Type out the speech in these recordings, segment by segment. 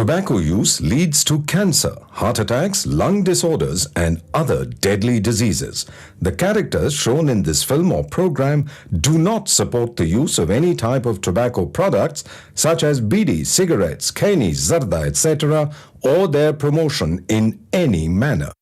Tobacco use leads to cancer, heart attacks, lung disorders, and other deadly diseases. The characters shown in this film or program do not support the use of any type of tobacco products such as bidi, cigarettes, khaini, zarda, etc., or their promotion in any manner.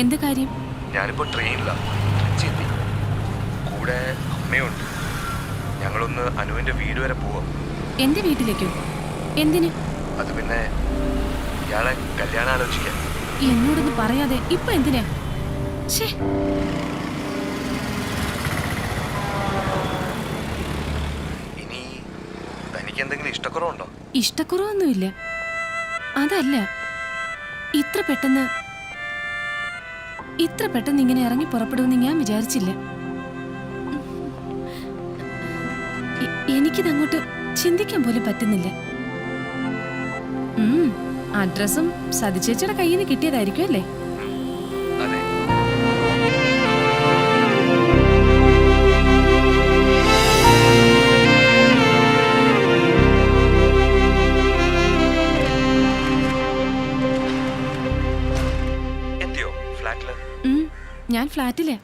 എന്ത് കാര്യം? ഞാനിപ്പോൾ ട്രെയിനിലാണ്, ട്രിച്ചി. കൂടെ അമ്മയുണ്ട്. ഞങ്ങളൊന്ന് അനുവിൻ്റെ വീട് വരെ പോവാം. എന്റെ വീട്ടിലേക്കോ? എന്തിന്? അത് പിന്നെ ഇയാളെ കല്യാണം ആലോചിക്കാൻ. എന്നോടൊന്ന് പറയാതെ ഇപ്പൊ എന്തിനാ? ഇനി തനിക്ക് എന്തെങ്കിലും ഇഷ്ടക്കുറവുണ്ടോ? ഇഷ്ടക്കുറവൊന്നുമില്ല. അതല്ല, ഇത്ര പെട്ടെന്ന് ഇങ്ങനെ ഇറങ്ങി പുറപ്പെടുമെന്ന് ഞാൻ വിചാരിച്ചില്ല. എനിക്കിതങ്ങോട്ട് ചിന്തിക്കാൻ പോലും പറ്റുന്നില്ല. അഡ്രസ്സും സതിച്ചേച്ചിയുടെ കയ്യിൽ നിന്ന് കിട്ടിയതായിരിക്കും അല്ലേ? അതെ. എത്തിയോ ഫ്ലാറ്റില്? ഞാൻ ഫ്ലാറ്റിലെ.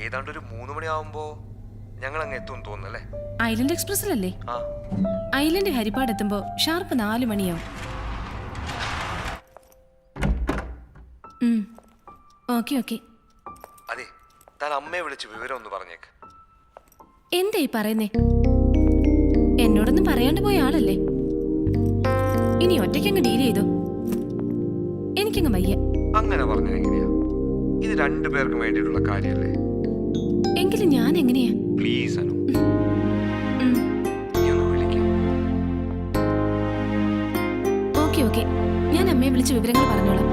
ഏതാണ്ട് ഒരു 3 മണിയാവുമ്പോ ഞങ്ങൾ അങ്ങ് എത്തും തോന്നുന്നല്ലേ? ഐലൻഡ് എക്സ്പ്രസിലല്ലേ? ഐലൻഡ് ഹരിപ്പാട് എത്തുമ്പോ ഷാർപ്പ് 4 മണിയാവും. ഓക്കെ. അതെ, താൻ അമ്മയെ വിളിച്ച് വിവരം ഒന്ന് പറഞ്ഞേക്ക്. എന്താ ഈ പറയുന്നേ? എന്നോടൊന്നും പറയാണ്ട് പോയ ആളല്ലേ. ഇനി ഒറ്റയ്ക്കങ്ങ് ഡീൽ ചെയ്തോ. എനിക്കങ്ങ് വയ്യ. അങ്ങനെ പറഞ്ഞത് എങ്ങനെയാ? ഇത് 2 പേർക്കും വേണ്ടിയിട്ടുള്ള കാര്യല്ലേ? എങ്കിലും ഞാൻ എങ്ങനെയാ? പ്ലീസ് അനു, നീ ഒന്ന് വിളിക്ക്. ഓക്കെ, ഞാൻ അമ്മയെ വിളിച്ച് വിവരങ്ങൾ പറഞ്ഞോളാം.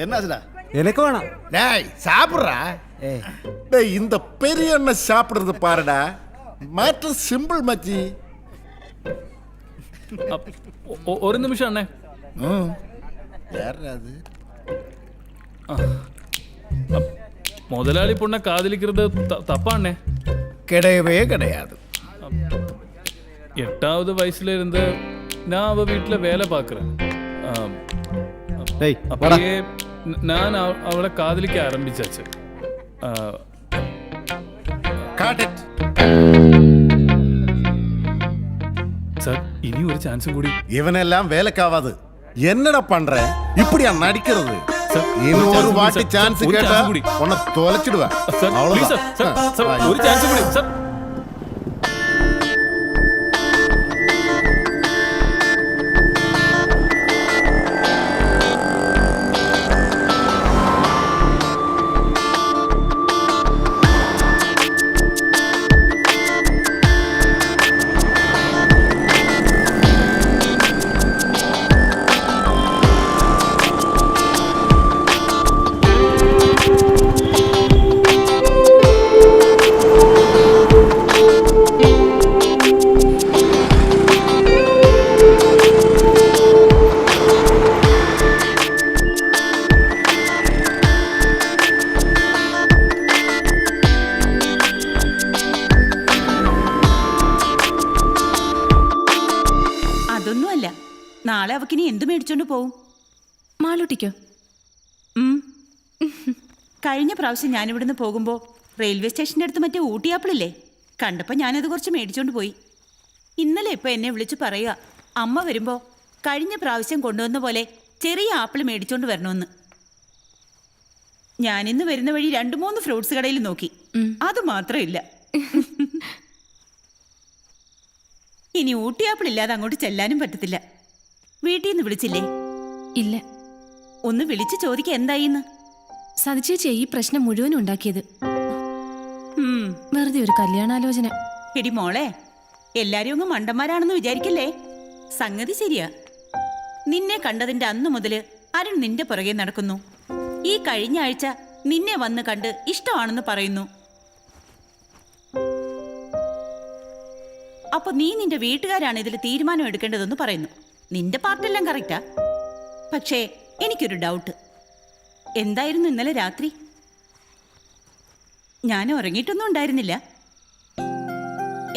என்ன எனக்கு வேணாம். டேய் சாப்பிட்றா. டேய் இந்த பெரிய எண்ணெய் சாப்பிடுறது பாருடா. மேட்டர் சிம்பிள் மச்சி. ஒரு நிமிஷம் அண்ணே. யார் அது? முதலாளி பொண்ணை காதலிக்கிறது தப்பா அண்ணே? கிடையவே கிடையாது. 8வது வயசுல இருந்து நான் அவ வீட்டுல வேலை பார்க்குறேன். அப்படியே நான் அவளை காதலிக்க ஆரம்பிச்சாச்சு. சார், இனி ஒரு சான்ஸும் கூடி. இவனெல்லாம் வேலைக்காவாது. என்னடா பண்ற? இப்படியா நடிக்கிறது? இன்னும் ஒரு வாட்டி சான்ஸ் கேட்டா உன்னை தொலைச்சிடுவேன். அவ்வளவுதான். ஒரு சான்ஸ் கூடி சார். നാളെ അവക്കിനി എന്ത് മേടിച്ചോണ്ട് പോവും? മാളൂട്ടിക്കോ? കഴിഞ്ഞ പ്രാവശ്യം ഞാനിവിടുന്ന് പോകുമ്പോൾ റെയിൽവേ സ്റ്റേഷൻ്റെ അടുത്ത് മറ്റേ ഊട്ടി ആപ്പിളില്ലേ, കണ്ടപ്പോൾ ഞാനത് കുറച്ച് മേടിച്ചോണ്ട് പോയി. ഇന്നലെ ഇപ്പോൾ എന്നെ വിളിച്ച് പറയുക, അമ്മ വരുമ്പോൾ കഴിഞ്ഞ പ്രാവശ്യം കൊണ്ടുവന്ന പോലെ ചെറിയ ആപ്പിൾ മേടിച്ചോണ്ട് വരണമെന്ന്. ഞാനിന്ന് വരുന്ന വഴി 2-3 ഫ്രൂട്ട്സ് കടയിൽ നോക്കി, അത് മാത്രമില്ല. ഇനി ഊട്ടി ആപ്പിൾ ഇല്ലാതെ അങ്ങോട്ട് ചെല്ലാനും പറ്റത്തില്ല. വീട്ടിൽ നിന്ന് വിളിച്ചില്ലേ? ഇല്ല. ഒന്ന് വിളിച്ച് ചോദിക്കുക എന്തായിന്ന്. സതിച്ചേച്ചി ഈ പ്രശ്നം മുഴുവനും ഉണ്ടാക്കിയത്. വെറുതെ ഒരു കല്യാണാലോചന. എടി മോളെ, എല്ലാരും അങ്ങ് മണ്ടന്മാരാണെന്ന് വിചാരിക്കല്ലേ. സംഗതി ശരിയാ. നിന്നെ കണ്ടതിന്റെ അന്ന് മുതല് അരുൺ നിന്റെ പുറകെ നടക്കുന്നു. ഈ കഴിഞ്ഞ ആഴ്ച നിന്നെ വന്ന് കണ്ട് ഇഷ്ടമാണെന്ന് പറയുന്നു. അപ്പൊ നീ നിന്റെ വീട്ടുകാരാണ് ഇതിൽ തീരുമാനം എടുക്കേണ്ടതെന്ന് പറയുന്നു. നിന്റെ പാർട്ടെല്ലാം കറക്റ്റാ. പക്ഷേ എനിക്കൊരു ഡൗട്ട്. എന്തായിരുന്നു ഇന്നലെ രാത്രി? ഞാൻ ഉറങ്ങിയിട്ടൊന്നും ഉണ്ടായിരുന്നില്ല.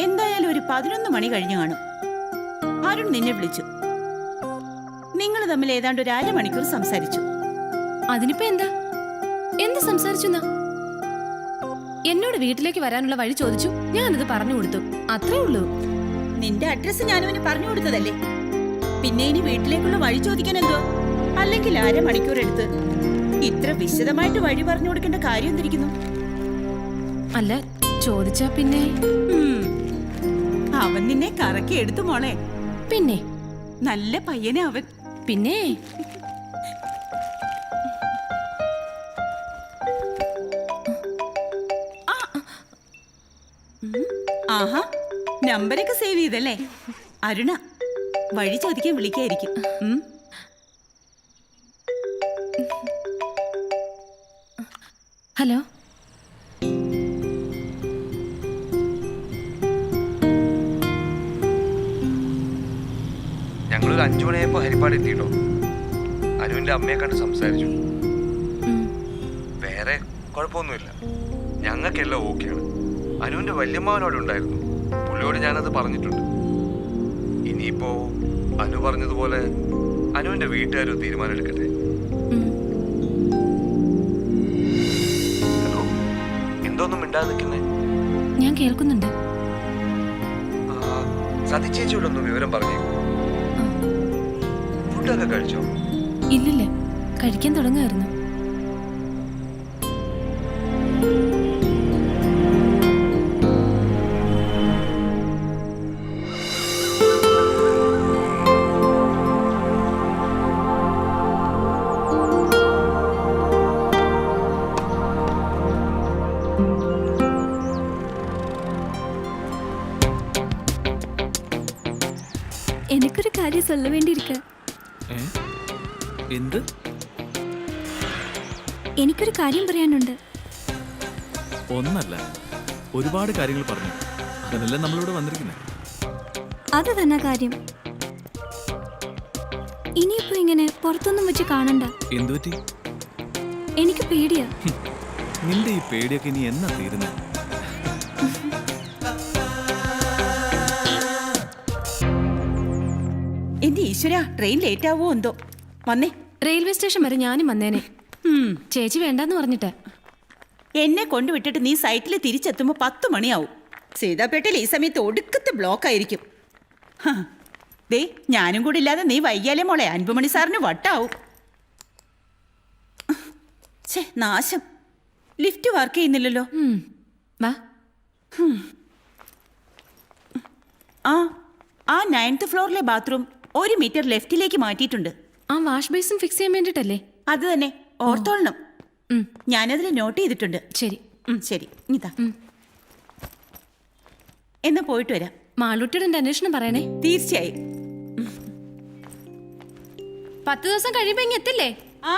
എന്തായാലും ഒരു 11 മണി കഴിഞ്ഞു കാണും. അരുൺ നിന്നെ വിളിച്ചു. നിങ്ങൾ തമ്മിൽ ഏതാണ്ട് ഒരു 1/2 മണിക്കൂർ സംസാരിച്ചു. അതിനിപ്പോ എന്താ? എന്ത് സംസാരിച്ചു? എന്നോട് വീട്ടിലേക്ക് വരാനുള്ള വഴി ചോദിച്ചു, ഞാനത് പറഞ്ഞു കൊടുത്തു, അത്രേ ഉള്ളൂ. നിന്റെ അഡ്രസ് ഞാനവന് പറഞ്ഞു കൊടുത്തതല്ലേ. പിന്നെ ഇനി വീട്ടിലേക്കുള്ള വഴി ചോദിക്കാൻ എന്തോ? അല്ലെങ്കിൽ 1/2 മണിക്കൂർ എടുത്ത് ഇത്ര വിശദമായിട്ട് വഴി പറഞ്ഞു കൊടുക്കേണ്ട കാര്യം എന്തിരിക്കുന്നു? അല്ല, ചോദിച്ചാ പിന്നെ അവൻ നിന്നെ കറക്കി എടുത്തു മോളെ. പിന്നെ നല്ല പയ്യനെ അവൻ. പിന്നെ ആഹാ, നമ്പരൊക്കെ സേവ് ചെയ്തല്ലേ? അരുണ, വഴി ചോദിക്കാൻ വിളിക്കായിരിക്കും. ഹലോ. ഞങ്ങളൊരു 5 മണിയായപ്പോ ഹരിപ്പാട് എത്തിയിട്ടോ. അനുവിന്റെ അമ്മയെ കണ്ട് സംസാരിച്ചു. വേറെ കുഴപ്പമൊന്നുമില്ല, ഞങ്ങൾക്കെല്ലാം ഓക്കെയാണ്. അനുവിന്റെ വല്യമ്മാവനോട് ഉണ്ടായിരുന്നു. പുള്ളിയോട് ഞാനത് പറഞ്ഞിട്ടുണ്ട്. ഇനിയിപ്പോ അനു പറഞ്ഞതുപോലെ അനുവിന്റെ വീട്ടുകാരും തീരുമാനം എടുക്കട്ടെ. ഹലോ, എന്തോന്നും മിണ്ടാതെ നിൽക്കുന്നേ? ഞാൻ കേൾക്കുന്നുണ്ട്. സതി ചേച്ചിയോടൊന്നും വിവരം പറഞ്ഞേക്കൂ. ഫുഡൊക്കെ കഴിച്ചോ? ഇല്ലില്ല, കഴിക്കാൻ തുടങ്ങായിരുന്നു. എനിക്കൊരു കാര്യം சொல்ல വേണ്ടിയിരിക്ക. എന്ത്? എനിക്കൊരു കാര്യം പറയാനുണ്ട്. ഒന്നല്ല, ഒരുപാട് കാര്യങ്ങൾ പറഞ്ഞു. അതിനെല്ലാം നമ്മളിവിടെ വന്നിരിക്കുന്നത്. അത് തന്നെ കാര്യം. ഇനിയിപ്പോ ഇങ്ങനെ പുറത്തൊന്നും വെച്ച് കാണണ്ട. എന്തു പറ്റി? എനിക്ക് പേടിയാ. നിന്റെ ഈ പേടിയൊക്കെ ഇനി എന്നാ തീരുന്നത്? എന്റെ ഈശ്വര, ട്രെയിൻ ലേറ്റ് ആവോ എന്തോ. വന്നേ. റെയിൽവേ സ്റ്റേഷൻ വരെ ഞാനും വന്നേനെ. ചേച്ചി വേണ്ടെന്ന് പറഞ്ഞിട്ട്. എന്നെ കൊണ്ടുവിട്ടിട്ട് നീ സൈറ്റിൽ തിരിച്ചെത്തുമ്പോ 10 മണിയാവും. സീതാപേട്ടയിൽ ഈ സമയത്ത് ഒടുക്കത്തെ ബ്ലോക്ക് ആയിരിക്കും. ദേ, ഞാനും കൂടി ഇല്ലാതെ നീ വൈകിയാലേ മോളെ അൻപുമണി സാറിന് വട്ടാവും. ഛേ, നാശം. ലിഫ്റ്റ് വർക്ക് ചെയ്യുന്നില്ലല്ലോ. വാ. ആ 9th ഫ്ലോറിലെ ബാത്റൂം 1 മീറ്റർ ലെഫ്റ്റിലേക്ക് മാറ്റിയിട്ടുണ്ട്. ആ വാഷ് ബേസിൻ ഫിക്സ് ചെയ്യാൻ വേണ്ടിട്ടല്ലേ? അത് തന്നെ, ഓർത്തോളണം. ഞാനതിൽ നോട്ട് ചെയ്തിട്ടുണ്ട്. ശരി. ശരി, ഇതാ. എന്നാ പോയിട്ട് വരാം. മാളൂട്ടിയുടെ എന്റെ അന്വേഷണം പറയണേ. തീർച്ചയായും. 10 ദിവസം കഴിയുമ്പോ ഇങ്ങ് എത്തില്ലേ? ആ.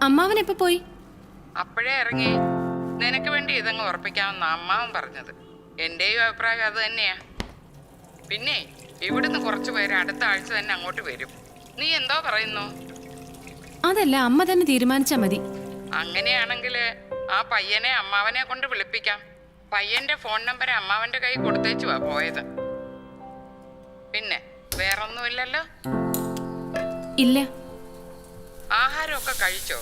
അമ്മാവൻ എപ്പോ പോയി? അപ്പോഴേ ഇറങ്ങി. നിനക്ക് വേണ്ടി ഇതങ്ങ് ഉറപ്പിക്കാമെന്ന് അമ്മാവൻ പറഞ്ഞത്. എന്റെയും അഭിപ്രായം അത് തന്നെയാ. പിന്നെ ഇവിടുന്ന് കുറച്ചു പേര് അടുത്ത ആഴ്ച തന്നെ അങ്ങോട്ട് വരും. നീ എന്തോ പറയുന്നു? അതല്ല, അമ്മ തന്നെ തീരുമാനിച്ചാ മതി. അങ്ങനെയാണെങ്കിൽ ആ പയ്യനെ അമ്മാവനെ കൊണ്ട് വിളിപ്പിക്കാം. പയ്യന്റെ ഫോൺ നമ്പർ അമ്മാവന്റെ കൈ കൊടുത്തേച്ചുവാ പോയത്. പിന്നെ വേറൊന്നുമില്ലല്ലോ? ഇല്ല. ആഹാരമൊക്കെ കഴിച്ചോ?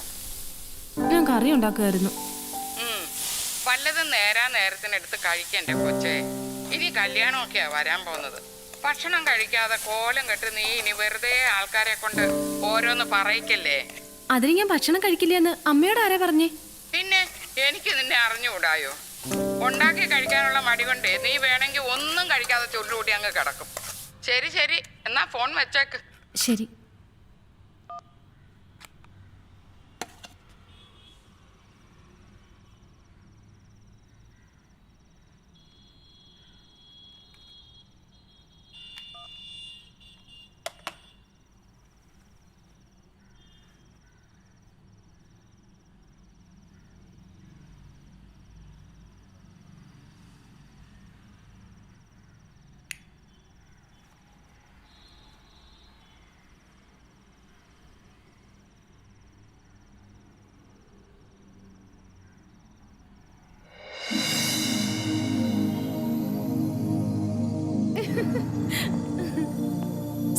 ഞാൻ കറി ഉണ്ടാക്കുമായിരുന്നു. വല്ലതും നേരത്തിനെടുത്ത് കഴിക്കണ്ടേ കൊച്ചേ? ഇനി കല്യാണമൊക്കെയാ വരാൻ പോകുന്നത്. ഭക്ഷണം കഴിക്കാതെ കോലം കെട്ട് നീ ഇനി വെറുതെ ആൾക്കാരെ കൊണ്ട് ഓരോന്ന് പറയിക്കല്ലേ. അതിന് ഞാൻ ഭക്ഷണം കഴിക്കില്ലെന്ന് അമ്മയോട് ആരാ പറഞ്ഞേ? പിന്നെ എനിക്ക് നിന്നെ അറിഞ്ഞുകൂടായോ? ഉണ്ടാക്കി കഴിക്കാനുള്ള മടി കൊണ്ടേ നീ വേണമെങ്കിൽ ഒന്നും കഴിക്കാതെ ചുരുളൂട്ടി അങ്ങ് കിടക്കും. ശരി ശരി, എന്നാ ഫോൺ വെച്ചേക്ക്. ശരി.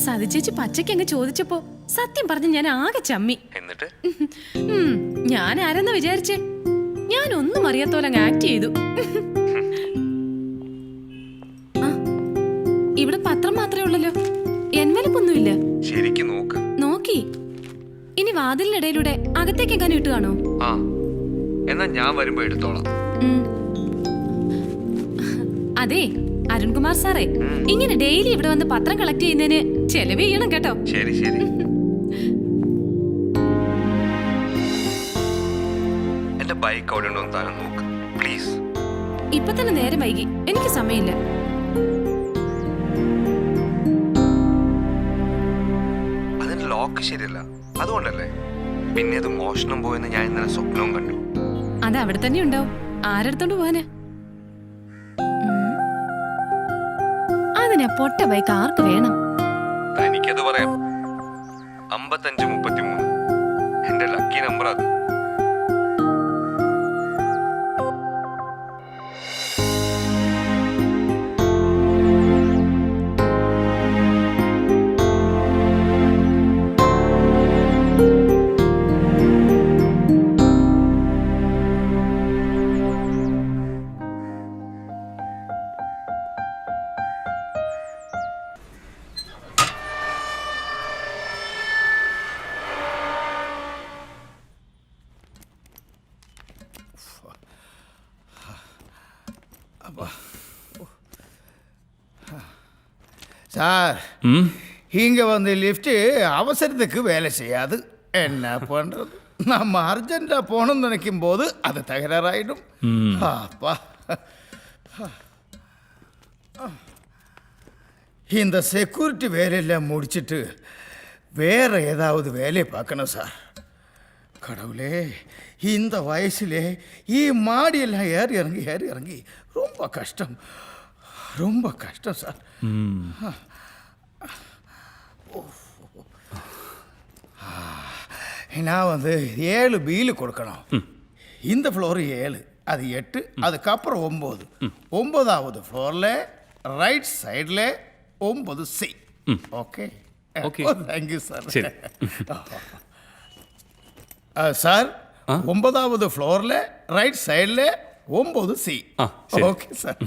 സതി ചേച്ചി പച്ചയ്ക്ക് അങ്ങ് ചോദിച്ചപ്പോ സത്യം പറഞ്ഞ് ഞാൻ ആകെ ചമ്മി. എന്നിട്ട് ഞാൻ ആരെന്ന് വിചാരിച്ചേ? ഞാൻ ഒന്നും അറിയാത്തോലെ അങ്ങ് ആക്ട് ചെയ്തു. ആ, ഇവിടെ പത്രം മാത്രമേ ഉള്ളല്ലോ, എൻവലപ്പൊന്നുമില്ല. ശരിക്കും നോക്ക്. നോക്കി. ഇനി വാതിലിനിടയിലൂടെ അകത്തേക്ക് എങ്ങാനും ഇട്ട് കാണോ? ആ, എന്നാ ഞാൻ വരുമ്പോ എടുത്തോളാം. അതെ അരുൺകുമാർ സാറേ, ഇങ്ങനെ ഡെയിലി ഇവിടെ വന്ന് പത്രം കളക്ട് ചെയ്യുന്നതിന് ചെലവ് ചെയ്യണം കേട്ടോ. ശരി ശരി. എന്റെ ബൈക്ക് അവിടെ ഉണ്ടോ എന്ന് താനും നോക്ക് പ്ലീസ്. ഇപ്പൊ തന്നെ നേരം വൈകി, എനിക്ക് സമയമില്ല. അതിന്റെ ലോക്ക് ശരിയല്ല, അതുകൊണ്ടല്ലേ. പിന്നെ അത് മോഷണം പോയെന്ന് ഞാൻ ഇന്നലെ സ്വപ്നവും കണ്ടു. അത് അവിടെ തന്നെ ഉണ്ടാവും, ആരെടുത്തോണ്ട് പോവാനാ? അതിനാ പൊട്ട ബൈക്ക് ആർക്ക് വേണം? എനിക്കത് പറയാം. 5533 എന്റെ ലക്കി നമ്പർ അത്. சார், இங்கே வந்து லிஃப்ட்டு அவசரத்துக்கு வேலை செய்யாது. என்ன பண்ணுறது? நம்ம அர்ஜென்ட்டாக போகணும்னு நினைக்கும் போது அது தகராறாயிடும். அப்பா, இந்த செக்யூரிட்டி வேலையெல்லாம் முடிச்சுட்டு வேறு ஏதாவது வேலையை பார்க்கணும் சார். கடவுளே, இந்த வயசுலே மாடியெல்லாம் ஏறி இறங்கி ரொம்ப கஷ்டம் சார். நான் வந்து 7 பில்லு கொடுக்கணும். இந்த ஃப்ளோர் 7, அது 8, அதுக்கப்புறம் 9. 9வது ஃப்ளோரில் ரைட் சைடில் 9C. Okay okay, thank you sir. Sir, 9வது ஃப்ளோரில் ரைட் சைடில் 9C. Okay sir.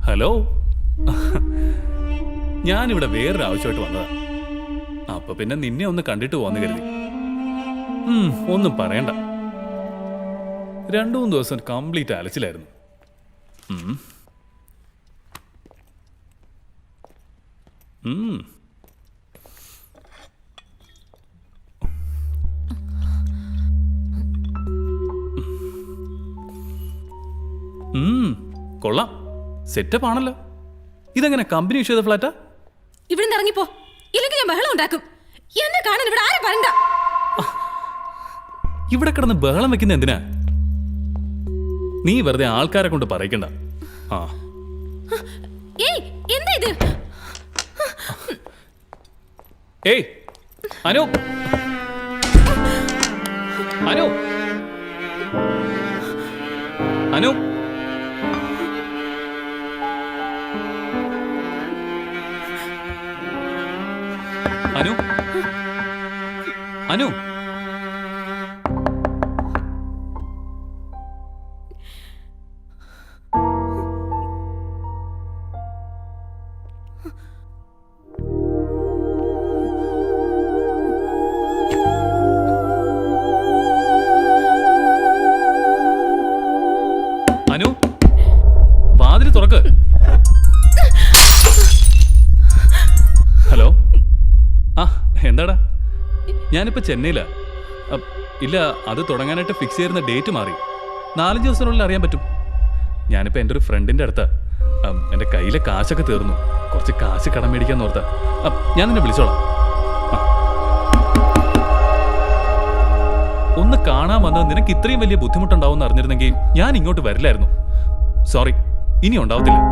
ഹലോ, ഞാനിവിടെ വേറൊരു ആവശ്യമായിട്ട് വന്നതാ. അപ്പൊ പിന്നെ നിന്നെ ഒന്ന് കണ്ടിട്ട് പോന്ന് കരുതി. ഒന്നും പറയണ്ട. 2-3 ദിവസം കംപ്ലീറ്റ് അലച്ചിലായിരുന്നു. കൊള്ളാം, സെറ്റപ്പ് ആണല്ലോ. ഇതെങ്ങനെ കമ്പനി ഇഷ്യൂ ചെയ്ത ഫ്ലാറ്റാ? ഇവിടുന്ന് ഇറങ്ങിപ്പോ, ഇല്ലെങ്കിൽ ഞാൻ ബഹളം ഉണ്ടാക്കും. എന്നെ കാണാൻ ഇവിടെ ആരും വരണ്ട. ഇവിടെ കിടന്ന് ബഹളം വെക്കുന്ന എന്തിനാ? നീ വെറുതെ ആൾക്കാരെ കൊണ്ട് പറയിക്കണ്ട. ആ ഏയ്, എന്താ ഇത്? ഏയ് അനു, അനു, അനു, അനു, അനു. അനു, വാതിൽ തുറക്ക്. ഹലോ, ആ എന്താടാ? ഞാനിപ്പോൾ ചെന്നൈയിലാ. ഇല്ല, അത് തുടങ്ങാനായിട്ട് ഫിക്സ് ചെയ്യുന്ന ഡേറ്റ് മാറി. 4-5 ദിവസത്തിനുള്ളിൽ അറിയാൻ പറ്റും. ഞാനിപ്പോൾ എൻ്റെ ഒരു ഫ്രണ്ടിൻ്റെ അടുത്താ. എൻ്റെ കയ്യിലെ കാശൊക്കെ തീർന്നു. കുറച്ച് കാശ് കടം മേടിക്കാൻ ഓർത്താ. ഞാൻ നിന്നെ വിളിച്ചോളാം. ഒന്ന് കാണാൻ വന്നത് നിനക്ക് ഇത്രയും വലിയ ബുദ്ധിമുട്ടുണ്ടാവും എന്ന് അറിഞ്ഞിരുന്നെങ്കിൽ ഞാൻ ഇങ്ങോട്ട് വരില്ലായിരുന്നു. സോറി, ഇനി ഉണ്ടാവത്തില്ല.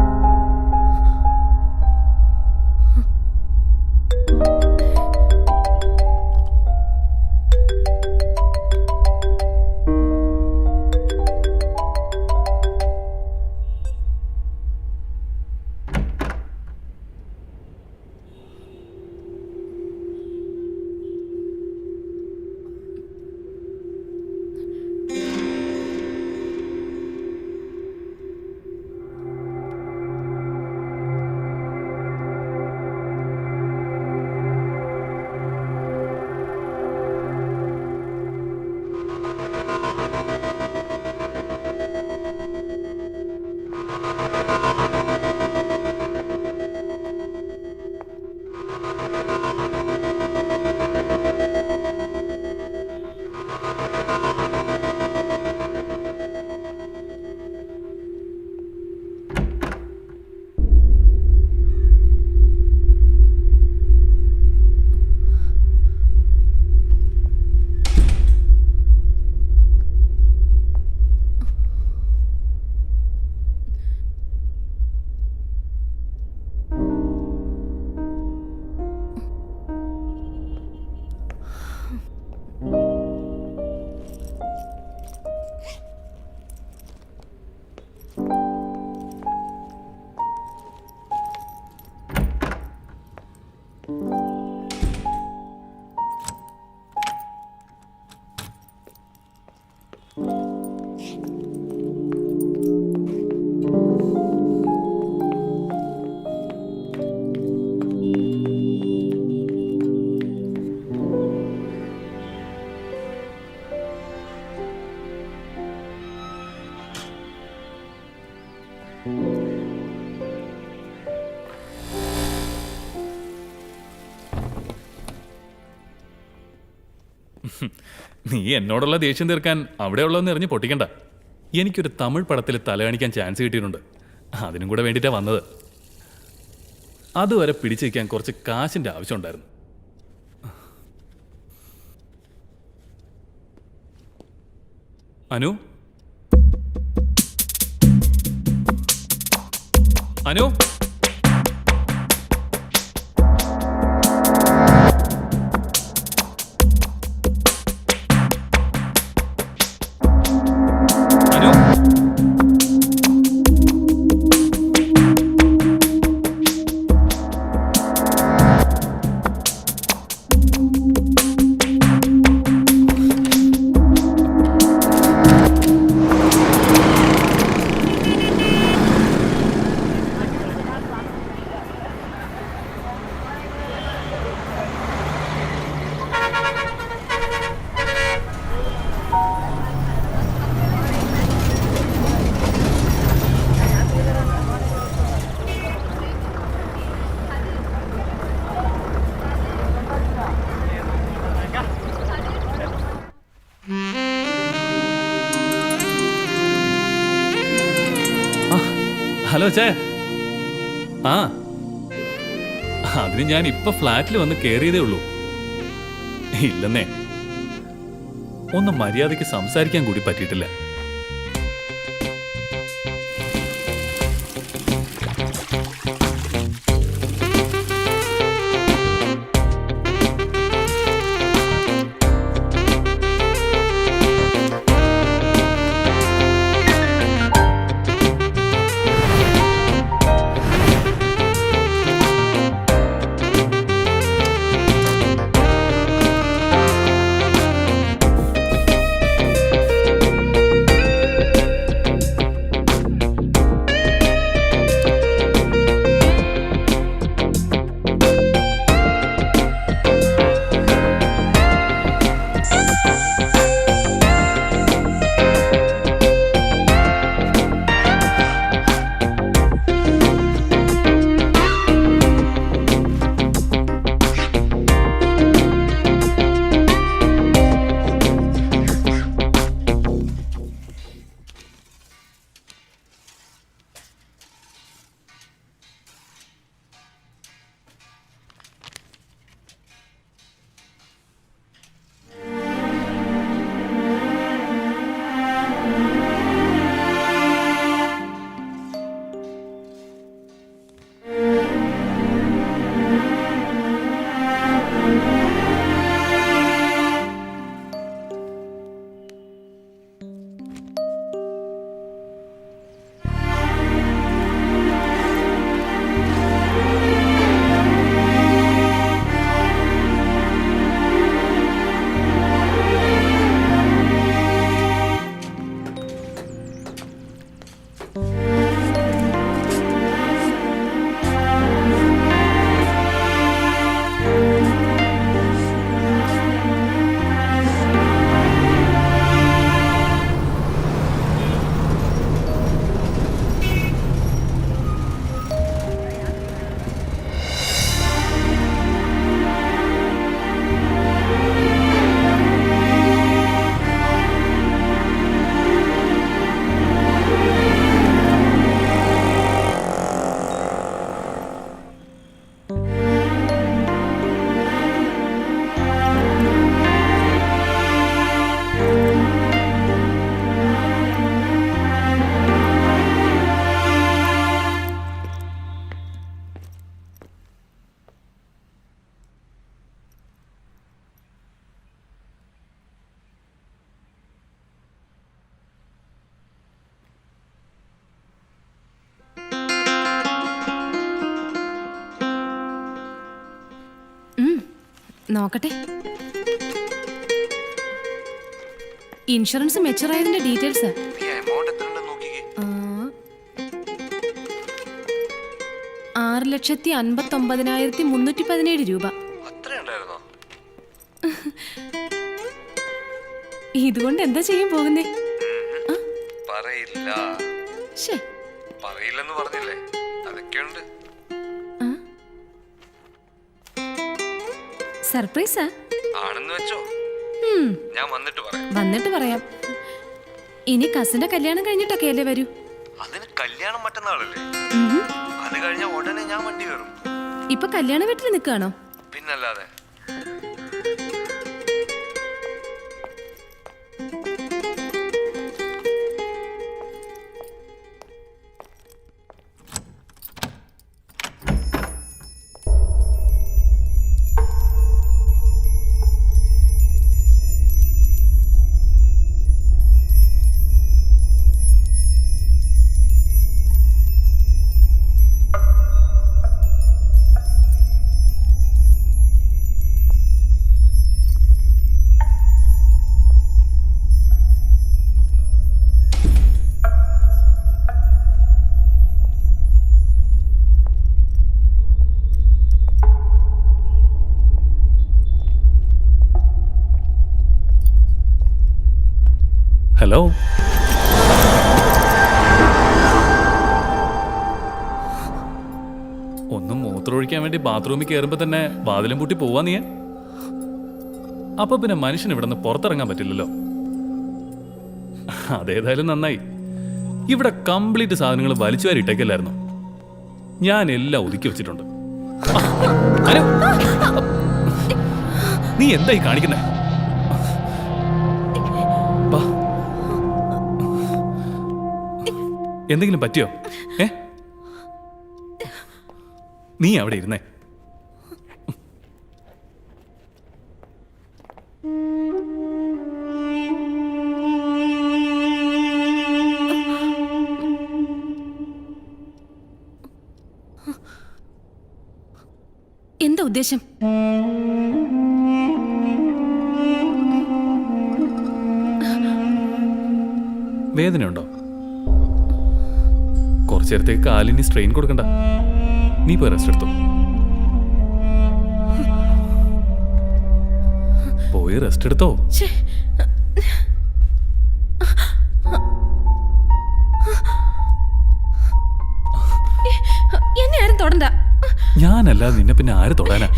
നീ എന്നോടുള്ള ദേഷ്യം തീർക്കാൻ അവിടെയുള്ളതെന്ന് എറിഞ്ഞ് പൊട്ടിക്കണ്ട. എനിക്കൊരു തമിഴ് പടത്തിൽ തലകാണിക്കാൻ ചാൻസ് കിട്ടിയിട്ടുണ്ട്. അതിനും കൂടെ വേണ്ടിയിട്ടാണ് വന്നത്. അതുവരെ പിടിച്ചു വയ്ക്കാൻ കുറച്ച് കാശിൻ്റെ ആവശ്യമുണ്ടായിരുന്നു. അനു, അനു, ഹലോ ചേ. ആ, അതിന് ഞാൻ ഇപ്പൊ ഫ്ലാറ്റിൽ വന്ന് കയറിയതേ ഉള്ളൂ. ഇല്ലെന്നേ, ഒന്ന് മര്യാദയ്ക്ക് സംസാരിക്കാൻ കൂടി പറ്റിയിട്ടില്ല. നോക്കട്ടെ. ഇൻഷുറൻസ് മെച്ചൂർ ആയതിന്റെ ഡീറ്റെയിൽസ്. നീ എമൗണ്ട് എത്ര ഉണ്ടെന്ന് നോക്കിക്കേ. 6,59,317 രൂപ. അത്ര ഉണ്ടായിരുന്നോ? ഇതുകൊണ്ട് എന്താ ചെയ്യാൻ പോകുന്നേ? പറയില്ല. പറയില്ലെന്ന് പറഞ്ഞില്ലേ, അതൊക്കെയുണ്ട്. സർപ്രൈസാ ആണെന്ന് വെച്ചോ. ഞാൻ വന്നിട്ട് പറയാം. ഇനി കസിന്റെ കല്യാണം കഴിഞ്ഞിട്ടൊക്കെ അല്ലേ വരൂ? അതിന് കല്യാണം മറ്റന്നാളല്ലേ? അത് കഴിഞ്ഞ ഉടനെ ഞാൻ വണ്ടി കയറും. ഇപ്പൊ കല്യാണ വീട്ടിൽ നിൽക്കുകയാണോ? പിന്നല്ലാതെ. ഹലോ. ഒന്നും മൂത്രമൊഴിക്കാൻ വേണ്ടി ബാത്റൂമിൽ കയറുമ്പോ തന്നെ വാതിലും പൂട്ടി പോവാ നീ. അപ്പൊ പിന്നെ മനുഷ്യന് ഇവിടെ നിന്ന് പുറത്തിറങ്ങാൻ പറ്റില്ലല്ലോ. അതേതായാലും നന്നായി. ഇവിടെ കംപ്ലീറ്റ് സാധനങ്ങൾ വലിച്ചു വാരി ഇട്ടേക്കല്ലായിരുന്നു. ഞാൻ എല്ലാം ഒതുക്കി വെച്ചിട്ടുണ്ട്. അനു, നീ എന്തായി കാണിക്കുന്നേ? എന്തെങ്കിലും പറ്റിയോ? നീ അവിടെ ഇരുന്നേ. എന്താ ഉദ്ദേശം? വേദനയുണ്ടോ? കുറച്ചു നേരത്തേക്ക് കാലിന് സ്ട്രെയിൻ കൊടുക്കണ്ട. നീ പോയി റെസ്റ്റ് എടുത്തോ. പോയി റെസ്റ്റ് എടുത്തോ. എന്നെ ആരും തൊടണ്ട. ഞാനല്ലാതെ നിന്നെ പിന്നെ ആര് തൊടാനാ?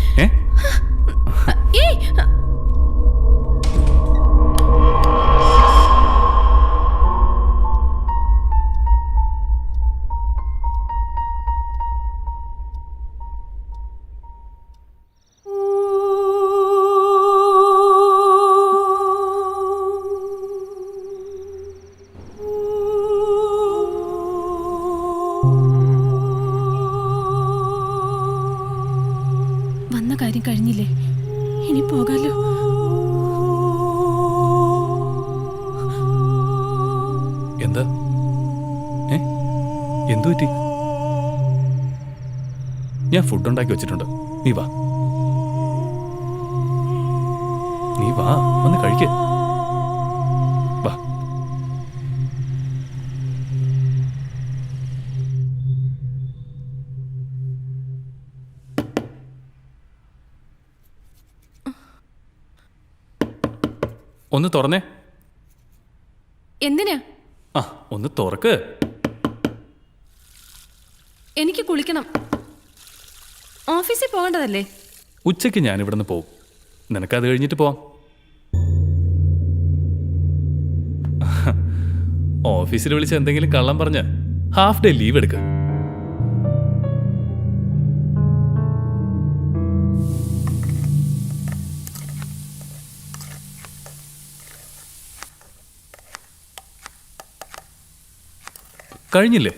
വന്ന കാര്യം കഴിഞ്ഞില്ലേ? ഇനി പോകാലോ. എന്താ? എന്തു പറ്റി? ഞാൻ ഫുഡ് ഉണ്ടാക്കി വെച്ചിട്ടുണ്ട്. നീ വാ, നീ വാ, വന്ന് കഴിക്ക്. വാ. ഒന്ന് തുറന്നേ. എന്തിനാ? ഒന്ന് തുറക്ക്. എനിക്ക് കുളിക്കണം. ഓഫീസിൽ പോകേണ്ടതല്ലേ? ഉച്ചയ്ക്ക് ഞാൻ ഇവിടുന്ന് പോവും. നിനക്കത് കഴിഞ്ഞിട്ട് പോവാം. ഓഫീസിൽ വിളിച്ച് എന്തെങ്കിലും കള്ളം പറഞ്ഞ് ഹാഫ് ഡേ ലീവ് എടുക്ക. കഴിഞ്ഞില്ലേ?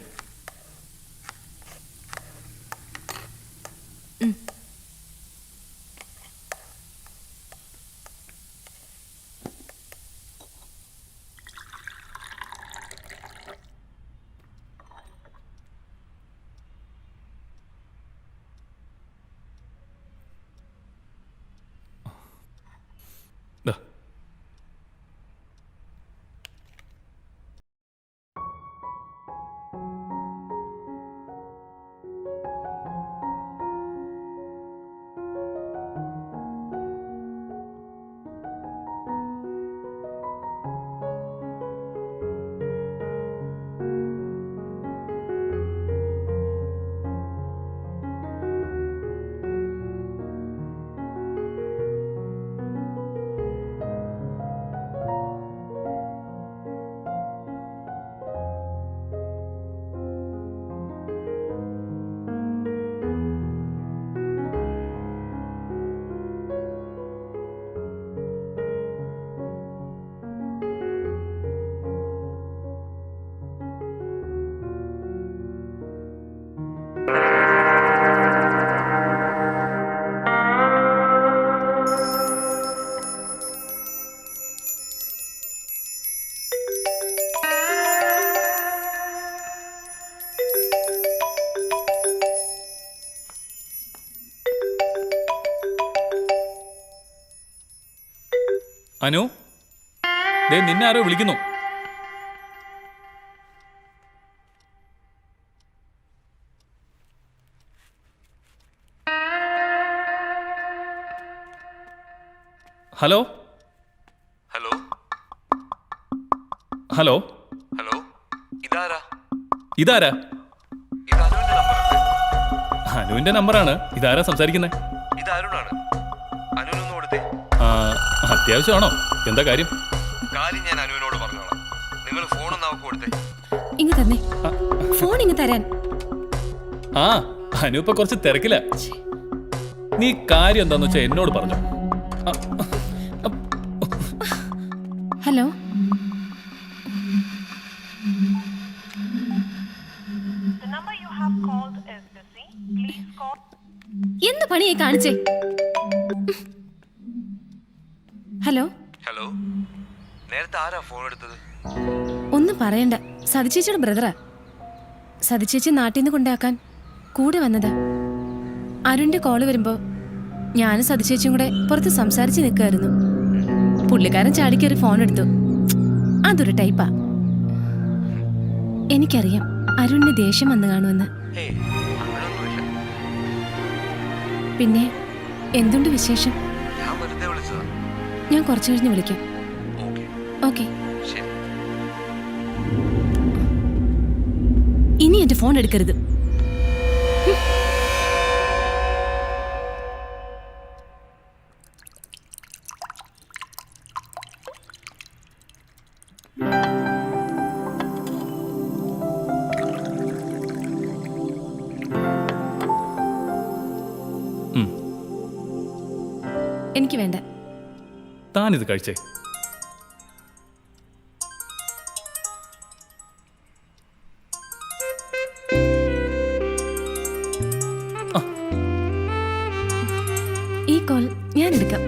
അനു, ദേ നിന്നെ ആരോ വിളിക്കുന്നു. ഹലോ ഹലോ ഹലോ ഹലോ, ഇതാരാ? ഇതാരാ? ഇത് അനുവിന്റെ നമ്പറല്ലേ? അനുവിന്റെ നമ്പറാണ്. ഇതാരാ സംസാരിക്കുന്നേ? ഇത് അരുണാണ്. അനുവിനൊന്ന് കൊടുത്തേ. അത്യാവശ്യമാണോ? എന്താ കാര്യം? കാര്യം ഞാൻ അനുവിനോട് പറഞ്ഞോളാം. നിങ്ങൾ ഫോണൊന്ന് അവർക്ക് കൊടുത്തേ. ഇങ്ങ് തന്നെ. ഫോൺ ഇങ്ങ് തരാൻ. ആ അനുപ്പ കുറച്ച് തിരക്കില്ല. നീ കാര്യം എന്താന്ന് വെച്ചാ എന്നോട് പറഞ്ഞു. ഹലോ. എന്ത് പണിയായി കാണിച്ചേ? ഹലോ. ഹലോ, നേരത്തെ ആരാ ഫോൺ എടുത്തത്? ഒന്നും പറയണ്ട, സതിച്ചേച്ചിയുടെ ബ്രദറാ. സതിച്ചേച്ചി നാട്ടിൽ നിന്ന് കൊണ്ടാക്കാൻ കൂടെ വന്നതാ. അരുണിന്റെ കോള് വരുമ്പോ ഞാനും സതിച്ചേച്ചിയും കൂടെ പുറത്ത് സംസാരിച്ച് നിൽക്കായിരുന്നു. പുള്ളിക്കാരൻ ചാടിക്കേറി ഫോൺ എടുത്തു. അതൊരു ടൈപ്പാ. എനിക്കറിയാം അരുണിന് ദേഷ്യം വന്നു കാണുമെന്ന്. ഏയ്, അങ്ങനെയൊന്നുമില്ല. പിന്നെ എന്തുണ്ട് വിശേഷം? ഞാൻ വെറുതെ വിളിച്ചതാ. ഞാൻ കുറച്ചു കഴിഞ്ഞ് വിളിക്കാം. Okay, okay. ശരി. ഇനി എന്റെ ഫോൺ എടുക്കരുത്. എനിക്ക് വേണ്ട. താനിത് കഴിച്ചേ. ഈ കോൾ ഞാൻ എടുക്കാം.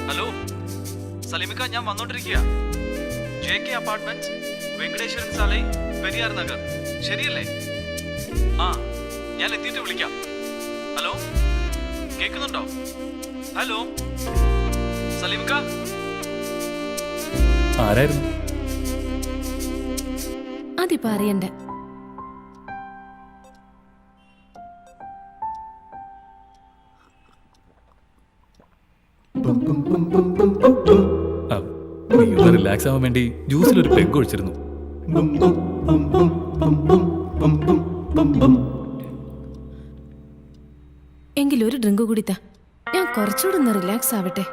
ഹലോ സലീമിക്ക, ഞാൻ വന്നോണ്ടിരിക്കുക. JK apartments, Venkateswaran Salai, Periyar Nagar. ശരിയല്ലേ? ആ, ഞാൻ എത്തിയിട്ട് വിളിക്കാം. ഹലോ, കേൾക്കുന്നുണ്ടോ? ഹലോ സലീമിക്ക. ആരായിരുന്നു? അതിപ്പോ അറിയണ്ട. റിലാക്സ് ആവാൻ വേണ്ടി ജ്യൂസിൽ ഒരു പെഗ് ഒഴിച്ചിരുന്നു. എങ്കിലൊരു ഡ്രിങ്ക് കൂടി താ, ഞാൻ കുറച്ചുകൂടെ ഒന്ന് റിലാക്സ് ആവട്ടെ.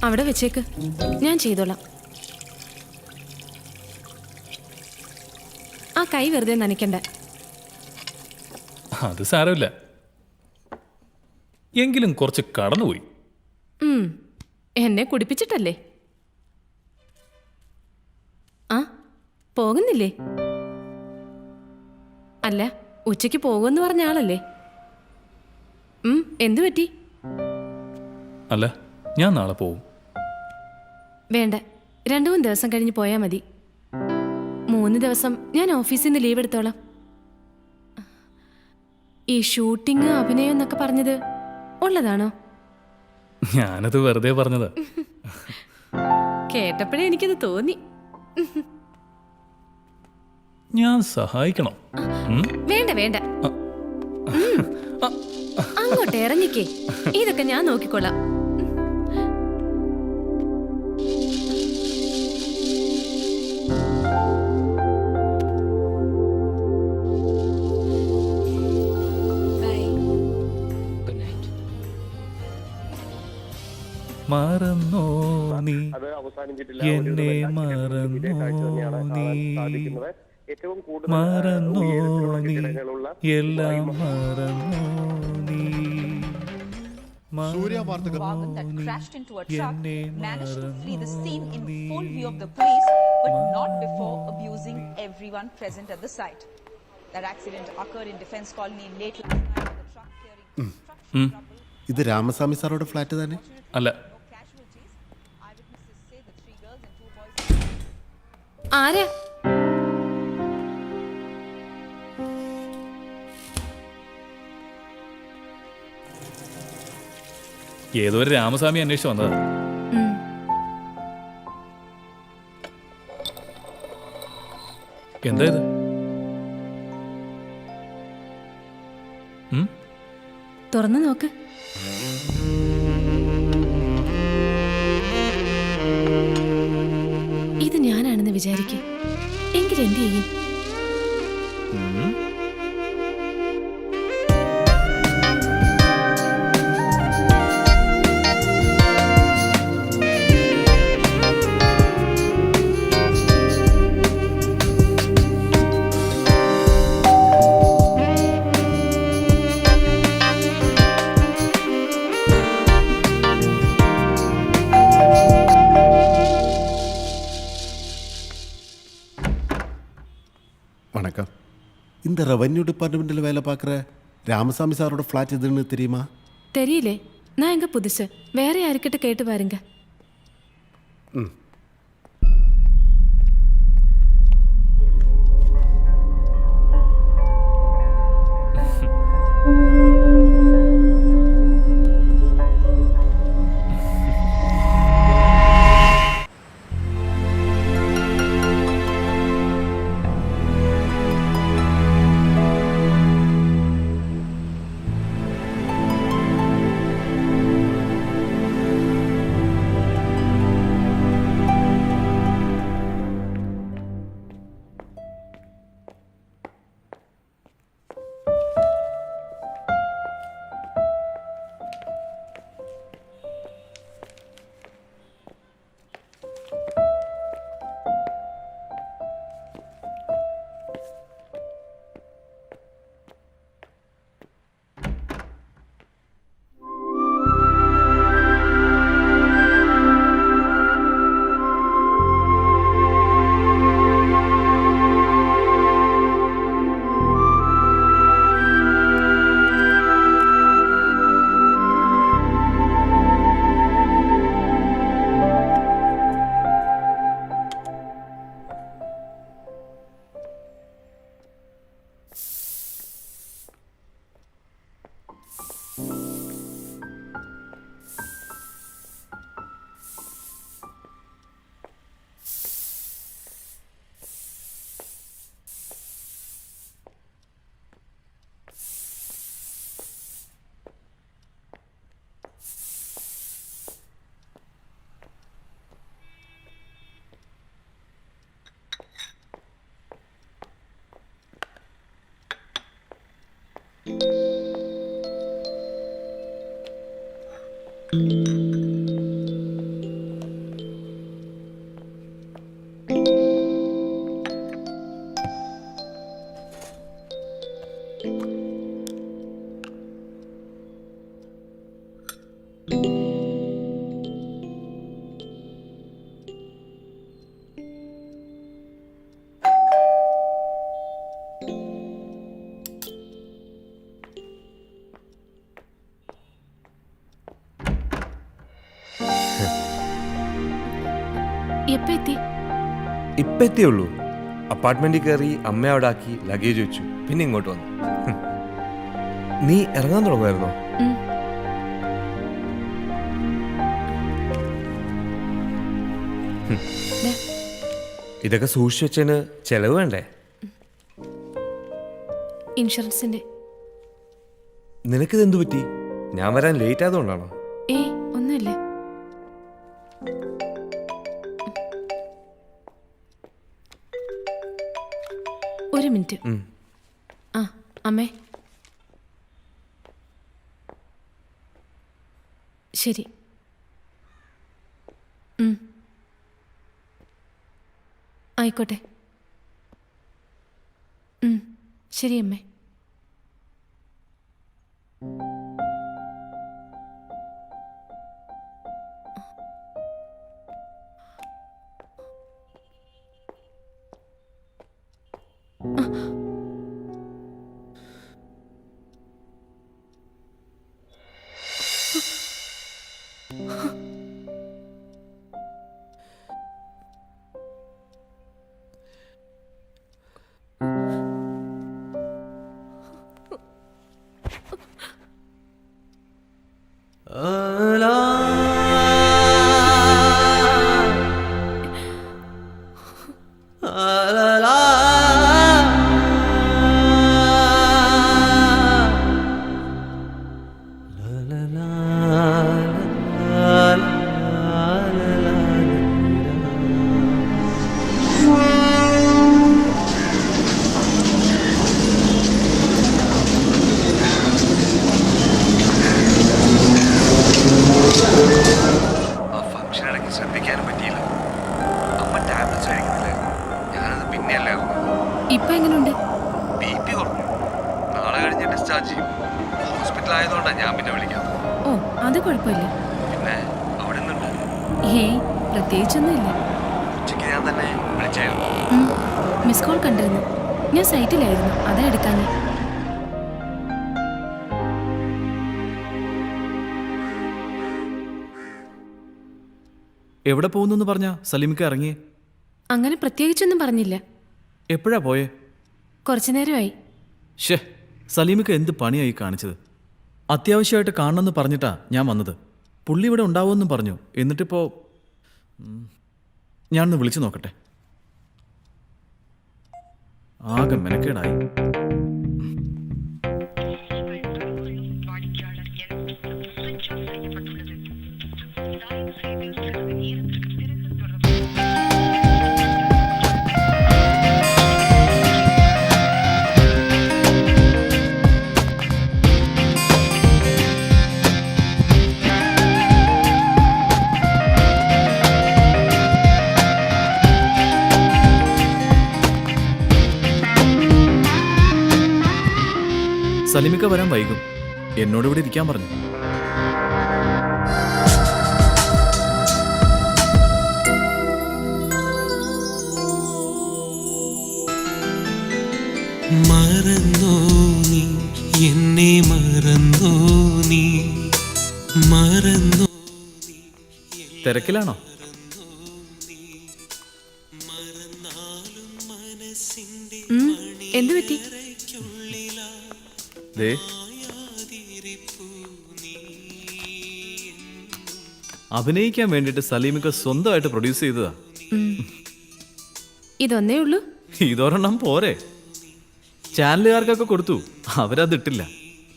അവിടെ വെച്ചേക്ക്, ഞാൻ ചെയ്തോളാം. ആ കൈ വെറുതെ നനയ്ക്കണ്ട. അത് സാരമില്ല, എങ്കിലും കുറച്ച് കടന്നുപോയി. എന്നെ കുടിപ്പിച്ചിട്ടല്ലേ? ആ, പോകുന്നില്ലേ? അല്ല, ഉച്ചയ്ക്ക് പോകുമെന്ന് പറഞ്ഞ ആളല്ലേ? എന്തു പറ്റി? അല്ല, ഞാൻ നാളെ പോവും. വേണ്ട, 2-3 ദിവസം കഴിഞ്ഞ് പോയാൽ മതി. 3 ദിവസം ഞാൻ ഓഫീസിൽ നിന്ന് ലീവ് എടുത്തോളാം. ഈ ഷൂട്ടിങ്, അഭിനയം എന്നൊക്കെ പറഞ്ഞത് ഉള്ളതാണോ? ഞാനത് വെറുതെ പറഞ്ഞതാ. കേട്ടപ്പോഴേ എനിക്കത് തോന്നി. ഞാൻ സഹായിക്കണം. വേണ്ട വേണ്ട, അങ്ങോട്ട് ഇറങ്ങിക്കേ, ഇതൊക്കെ ഞാൻ നോക്കിക്കൊള്ളാം. മറന്നോ നീ എന്നെ, മറന്നോ നീ, മറന്നോ നീ എല്ലാം, മറന്നോ നീ, Surya മറന്നോ that നീ crashed into a truck എന്നെ, managed to flee the scene in മറന്നോ full നീ. view of the police, but not before abusing everyone present at the site. That accident occurred in Defence Colony late last night. The truck carrying construction rubble. ഇത് Ramaswamy സാറോടെ flat തന്നെ? അല്ല. ആരാ? ഏതോ ഒരു രാമസ്വാമി അന്വേഷിച്ച് വന്നതാ. എന്താ ഇത്? തുറന്നു നോക്ക്. ഇത് ഞാനാണെന്ന് വിചാരിക്കും. എങ്കിലെന്ത് ചെയ്യും? வணக்கம். இந்த ரெவன்யூ டிபார்ட்மெண்ட்டில் வேலை பார்க்குற ராமசாமி சாரோட ஃப்ளாட் எதுன்னு தெரியுமா? தெரியலே. நான் எங்க புதுசு. வேற யாருக்கிட்ட கேட்டு பாருங்க. ഇപ്പം എത്തിയുള്ളൂ. അപ്പാർട്ട്മെന്റിൽ കയറി അമ്മ അവിടെ ആക്കി ലഗേജ് വെച്ചു, പിന്നെ ഇങ്ങോട്ട് വന്നു. നീ ഇറങ്ങാൻ തുടങ്ങുമായിരുന്നോ? ഇതൊക്കെ സൂക്ഷിച്ചു വെച്ചതിന് ചെലവ് വേണ്ടേ? ഇൻഷുറൻസിന്റെ. നിനക്കിതെന്തു പറ്റി? ഞാൻ വരാൻ ലേറ്റ് ആയതുകൊണ്ടാണോ? ഏയ് ഒന്നുമില്ല. ഒരു മിനിറ്റ്. ആ അമ്മേ, ശരി. ആയിക്കോട്ടെ. ശരി അമ്മേ. ആ ഫംഗ്ഷൻ ഇടയ്ക്ക് ശ്രദ്ധിക്കാനും പറ്റിയില്ല. അമ്മ ടാബ്ലറ്റ്സ് കഴിക്കുന്നില്ലായിരുന്നു. ഞാനത് പിന്നെയല്ലേ ഇപ്പൊ എങ്ങനെയുണ്ട്? BP കുറഞ്ഞു. നാളെ കഴിഞ്ഞ് ഡിസ്ചാർജ് ചെയ്യും. ഹോസ്പിറ്റൽ ആയതുകൊണ്ടാണ് ഞാൻ പിന്നെ വിളിക്കാം. ഓ, അത് കുഴപ്പമില്ല. പിന്നെ അവിടെ നിന്നുണ്ട്. ഏയ്, പ്രത്യേകിച്ചൊന്നുമില്ല. ഉച്ചയ്ക്ക് ഞാൻ തന്നെ വിളിച്ചായിരുന്നു. മിസ് കോൾ കണ്ടിരുന്നു. ഞാൻ സൈറ്റിലായിരുന്നു, അതാ എടുക്കാഞ്ഞേ. എവിടെ പോകുന്നു പറഞ്ഞ സലീമിക്ക ഇറങ്ങിയേ? അങ്ങനെ പ്രത്യേകിച്ചൊന്നും പറഞ്ഞില്ല. എപ്പോഴാ പോയേ? കുറച്ചു നേരമായി. ഷേ, സലീമിക്ക എന്ത് പണിയായി കാണിച്ചത്? അത്യാവശ്യമായിട്ട് കാണണമെന്ന് പറഞ്ഞിട്ടാ ഞാൻ വന്നത്. പുള്ളി ഇവിടെ ഉണ്ടാവുമെന്നും പറഞ്ഞു. എന്നിട്ടിപ്പോ ഞാനൊന്ന് വിളിച്ചു നോക്കട്ടെ. ആകെ മെനക്കേടായി. സലീമിക്ക വരാൻ വൈകും. എന്നോട് ഇവിടെ ഇരിക്കാൻ പറഞ്ഞു. മറന്നോ നീ എന്നെ, മറന്നോ നീ, മറന്നോ? തിരക്കിലാണോ? എന്തു പറ്റി? ദേ, അഭിനയിക്കാൻ വേണ്ടിയിട്ട് സലീമിക്ക സ്വന്തമായിട്ട് പ്രൊഡ്യൂസ് ചെയ്തതാ. ഇതൊന്നേ ഉള്ളൂ? ഇതൊരെണ്ണം പോരെ. ചാനലുകാർക്കൊക്കെ കൊടുത്തു, അവരതിട്ടില്ല.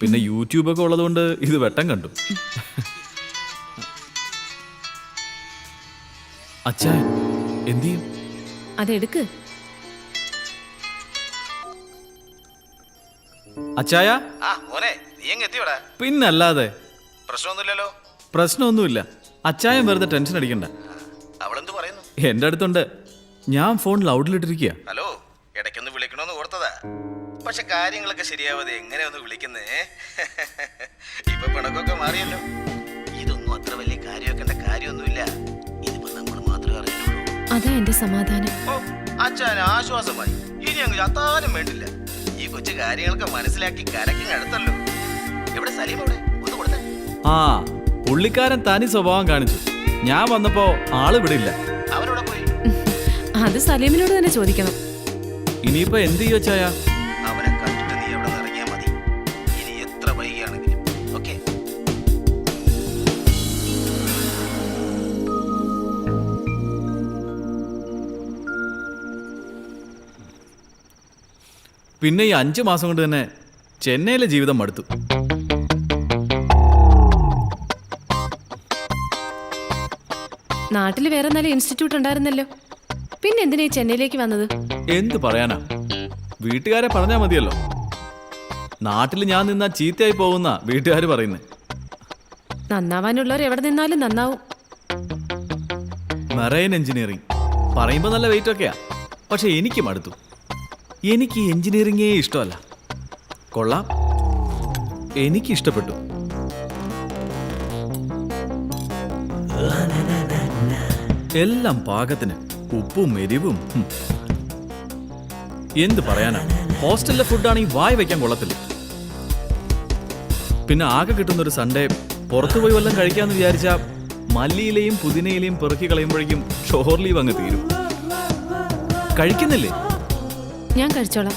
പിന്നെ യൂട്യൂബൊക്കെ ഉള്ളതുകൊണ്ട് ഇത് വെട്ടം കണ്ടു. അച്ഛാ, എന്ത് ചെയ്യും? അതെടുക്ക്. അച്ചായ, പിന്നല്ലാതെ. പ്രശ്നമൊന്നുമില്ലല്ലോ. പ്രശ്നമൊന്നുമില്ല. അച്ചായൻ വെറുതെ ടെൻഷൻ അടിക്കണ്ട. അവളെന്ത് പറയുന്നു? എന്റെ അടുത്തുണ്ട്. ഞാൻ ഫോൺ ലൗഡിലിട്ടിരിക്കുക. ഹലോ, ഇടയ്ക്കൊന്ന് വിളിക്കണമെന്ന് ഓർത്തതാ. പക്ഷെ കാര്യങ്ങളൊക്കെ ശരിയാവാതെ എങ്ങനെയൊന്ന് വിളിക്കുന്നേ? ഇപ്പൊ പിണക്കൊക്കെ മാറിയല്ലോ. ഇതൊന്നും അത്ര വലിയ കാര്യമാക്കേണ്ട കാര്യമൊന്നുമില്ല. ഇതിപ്പോ നമ്മൾ മാത്രമേ അറിയുള്ളൂ. അതാ എന്റെ സമാധാനം. ഓ, അച്ഛന് ആശ്വാസമായി. ഇനി അങ്ങ് ചത്താനും വേണ്ടില്ല. ഈ കൊച്ചു കാര്യങ്ങളൊക്കെ മനസ്സിലാക്കി കരക്കിങ് അടുത്തല്ലോ. എവിടെ സലീം? എവിടെ? ഒന്ന് കൊടുത്തേ. ആ, പുള്ളിക്കാരൻ തനി സ്വഭാവം കാണിച്ചു. ഞാൻ വന്നപ്പോ ആള് ഇവിടെ ഇല്ല. അവരോടെ പോയി. അത് സലീമിനോട് തന്നെ ചോദിക്കണം. ഇനിയിപ്പോ എന്ത് ചെയ്യോ ചായ? അവനെ കണ്ടിട്ട് നീ എവിടെ ഇറങ്ങിയാ മതി. ഇനി എത്ര വൈകിയാണെങ്കിലും. ഓക്കെ. പിന്നെ ഈ 5 മാസം കൊണ്ട് തന്നെ ചെന്നൈയിലെ ജീവിതം മടുത്തു. നാട്ടിൽ വേറെ നല്ല ഇൻസ്റ്റിറ്റ്യൂട്ട് ഉണ്ടായിരുന്നല്ലോ. പിന്നെ എന്തിനാ ഈ ചെന്നൈയിലേക്ക് വന്നത്? എന്ത് പറയാനാ, വീട്ടുകാരെ പറഞ്ഞാ മതിയല്ലോ. നാട്ടിൽ ഞാൻ നിന്നാ ചീത്തയായി പോകുന്ന വീട്ടുകാർ പറയുന്നേ. നന്നാവാനുള്ളവർ എവിടെ നിന്നാലും നന്നാവും. മെറൈൻ എഞ്ചിനീയറിംഗ് പറയുമ്പോൾ നല്ല വെയിറ്റ് ഒക്കെയാ. പക്ഷെ എനിക്ക് മടുത്തു. എനിക്ക് എഞ്ചിനീയറിംഗേ ഇഷ്ടമല്ല. കൊള്ളാം, എനിക്ക് ഇഷ്ടപ്പെട്ടു. എല്ലാം പാകത്തിന്, ഉപ്പും എരിവും. എന്ത് പറയാനാ, ഹോസ്റ്റലിലെ ഫുഡാണെങ്കിൽ വായി വയ്ക്കാൻ കൊള്ളത്തില്ല. പിന്നെ ആകെ കിട്ടുന്നൊരു സൺഡേ പുറത്തു പോയി വല്ലതും കഴിക്കാമെന്ന് വിചാരിച്ചാൽ മല്ലിയിലെയും പുതിനയിലെയും പെറുക്കി കളയുമ്പോഴേക്കും ഷോർ ലീവ് അങ്ങ് തീരും. കഴിക്കുന്നില്ലേ? ഞാൻ കഴിച്ചോളാം.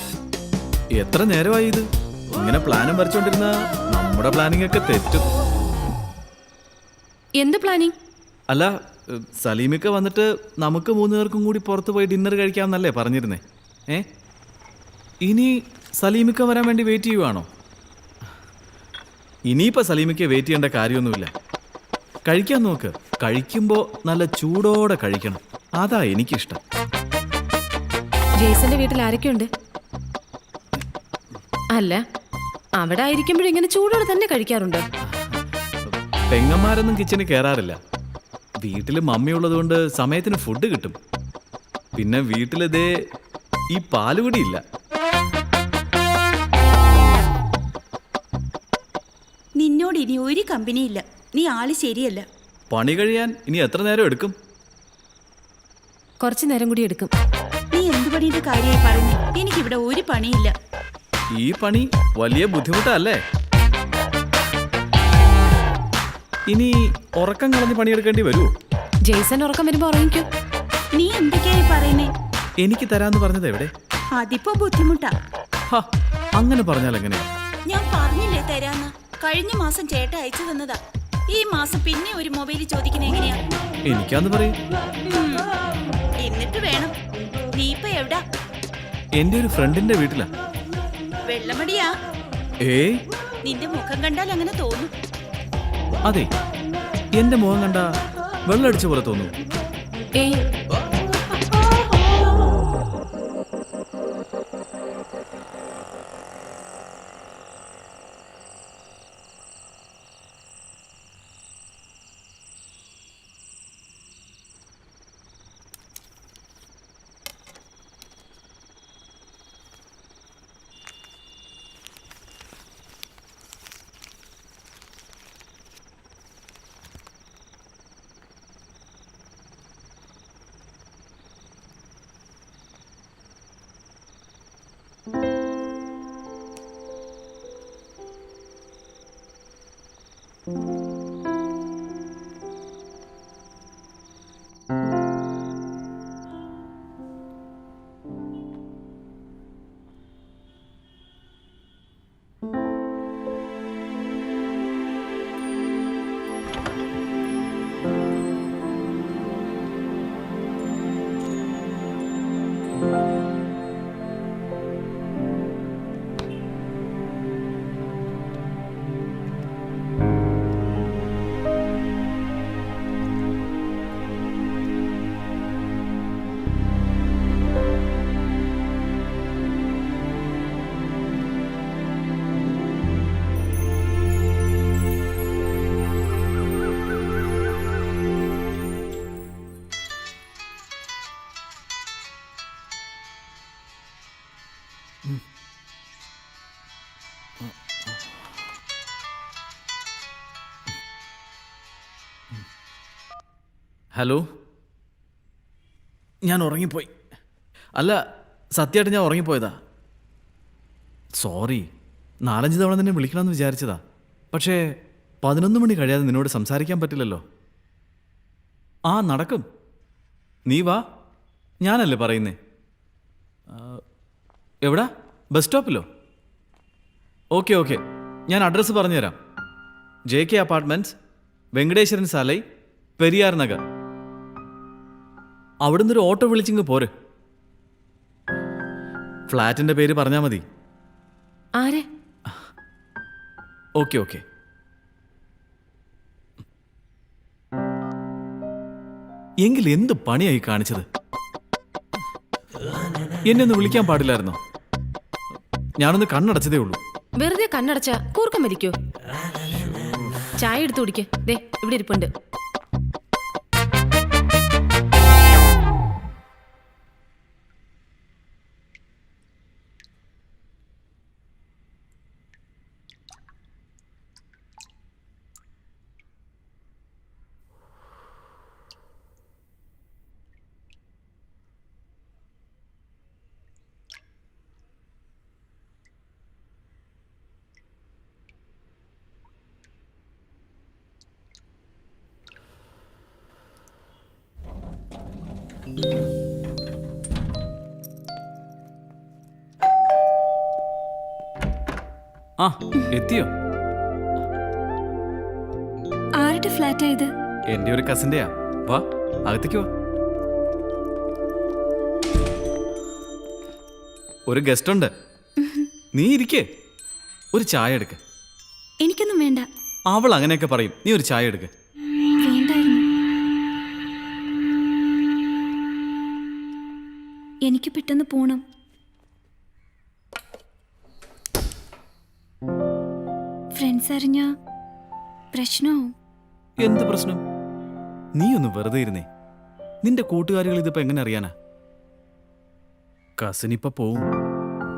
എത്ര നേരമായി ഇത്? ഇങ്ങനെ പ്ലാനും വരച്ചോണ്ടിരുന്ന നമ്മുടെ പ്ലാനിങ് ഒക്കെ തെറ്റും. എന്ത് പ്ലാനിങ്? അല്ല, സലീമിക്ക വന്നിട്ട് നമുക്ക് 3 പേർക്കും കൂടി പുറത്ത് പോയി ഡിന്നർ കഴിക്കാമെന്നല്ലേ പറഞ്ഞിരുന്നേ? ഇനി സലീമിക്ക വരാൻ വേണ്ടി വെയിറ്റ് ചെയ്യുവാണോ? ഇനിയിപ്പോൾ സലീമിക്ക വെയിറ്റ് ചെയ്യേണ്ട കാര്യമൊന്നുമില്ല. കഴിക്കാൻ നോക്ക്. കഴിക്കുമ്പോൾ നല്ല ചൂടോടെ കഴിക്കണം. അതാ എനിക്കിഷ്ടം. ജെയ്സന്റെ വീട്ടിൽ ആരൊക്കെയുണ്ട്? അല്ല, അവിടെ ആയിരിക്കുമ്പോഴും ഇങ്ങനെ ചൂടോടെ തന്നെ കഴിക്കാറുണ്ട്. പെങ്ങന്മാരൊന്നും കിച്ചണിൽ കയറാറില്ല. വീട്ടിൽ മമ്മി ഉള്ളതുകൊണ്ട് സമയത്തിന് ഫുഡ് കിട്ടും. പിന്നെ വീട്ടിലിതേ ഈ പാലുകൂടി ഇല്ല. നിന്നോട് ഇനി ഒരു കമ്പനിയില്ല. നീ ആള് ശരിയല്ല. പണി കഴിയാൻ ഇനി എത്ര നേരം എടുക്കും? കുറച്ചു നേരം കൂടി എടുക്കും. നീ എന്ത് പണിയുടെ കാര്യമായി പറഞ്ഞു? എനിക്കിവിടെ ഒരു പണിയില്ല. ഈ പണി വലിയ ബുദ്ധിമുട്ടല്ലേ? ഇനി ഉറക്കം കളഞ്ഞ് പണിയെടുക്കേണ്ടി വരുമോ? ജെയ്സൺ ഉറക്കം വരുമ്പോ ഉറങ്ങിക്കോ. നീ എന്തൊക്കെയായി പറയുന്നേ? എനിക്ക് തരാന്ന് പറഞ്ഞത് എവിടെ? അതിപ്പോ ബുദ്ധിമുട്ടാ. അങ്ങനെ പറഞ്ഞാൽ എങ്ങനെയാ? ഞാൻ പറഞ്ഞില്ലേ തരാന്ന്. കഴിഞ്ഞ മാസം ചേട്ട അയച്ചു തന്നതാ. ഈ മാസം പിന്നെ ഒരു മൊബൈൽ ചോദിക്കുന്നത് എങ്ങനെയാ? എനിക്കാന്ന് പറയും. എന്നിട്ട് വേണം. നീ ഇപ്പൊ എവിടാ? എന്റെ ഒരു ഫ്രണ്ടിന്റെ വീട്ടിലാ. വെള്ളമടിയാ? നിന്റെ മുഖം കണ്ടാൽ അങ്ങനെ തോന്നും. അതെ, എന്റെ മുഖം കണ്ട വെള്ളമടിച്ച പോലെ തോന്നും. ഹലോ, ഞാൻ ഉറങ്ങിപ്പോയി. അല്ല, സത്യമായിട്ട് ഞാൻ ഉറങ്ങിപ്പോയതാ. സോറി. 4-5 തവണ നിന്നെ വിളിക്കണമെന്ന് വിചാരിച്ചതാ. പക്ഷേ 11 മണി കഴിയാതെ നിന്നോട് സംസാരിക്കാൻ പറ്റില്ലല്ലോ. നടക്കും. നീ വാ. ഞാനല്ലേ പറയുന്നേ. എവിടാ? ബസ് സ്റ്റോപ്പിലോ? ഓക്കെ, ഞാൻ അഡ്രസ്സ് പറഞ്ഞുതരാം. JK apartments, Venkateswaran Salai, Periyar Nagar. അവിടുന്ന് ഒരു ഓട്ടോ വിളിച്ചിങ്ങ് പോര്. ഫ്ലാറ്റിന്റെ പേര് പറഞ്ഞാൽ മതി. ആരെ? ഓക്കെ. എങ്കിൽ എന്ത് പണിയായി കാണിച്ചത്? എന്നെ ഒന്ന് വിളിക്കാൻ പാടില്ലായിരുന്നോ? ഞാനൊന്ന് കണ്ണടച്ചതേ ഉള്ളൂ. വെറുതെ കണ്ണടച്ച കൂർക്കം മരിക്കോ? ചായ എടുത്തു കുടിക്ക്. ദേ ഇവിടെ ഇരിപ്പുണ്ട്. എത്തിയോ? ആരുടെ ഫ്ലാറ്റാ ഇത്? എന്റെ ഒരു കസിന്റെയാ. വാ. അകത്തേക്ക് വാ. ഒരു ഗസ്റ്റ് ഉണ്ട്. നീ ഇരിക്കേ, ഒരു ചായ എടുക്ക്. എനിക്കൊന്നും വേണ്ട. അവൾ അങ്ങനെയൊക്കെ പറയും. നീ ഒരു ചായ എടുക്ക്. വേണ്ടായിരുന്നു. എനിക്ക് പെട്ടെന്ന് പോണം. ഫ്രണ്ട്സ് അറിഞ്ഞ പ്രശ്നമാവും. എന്ത് പ്രശ്നം? നീ ഒന്ന് വെറുതെ ഇരുന്നേ. നിന്റെ കൂട്ടുകാരികൾ ഇതിപ്പോ എങ്ങനെ അറിയാനാ? കസിൻ ഇപ്പൊ പോവും.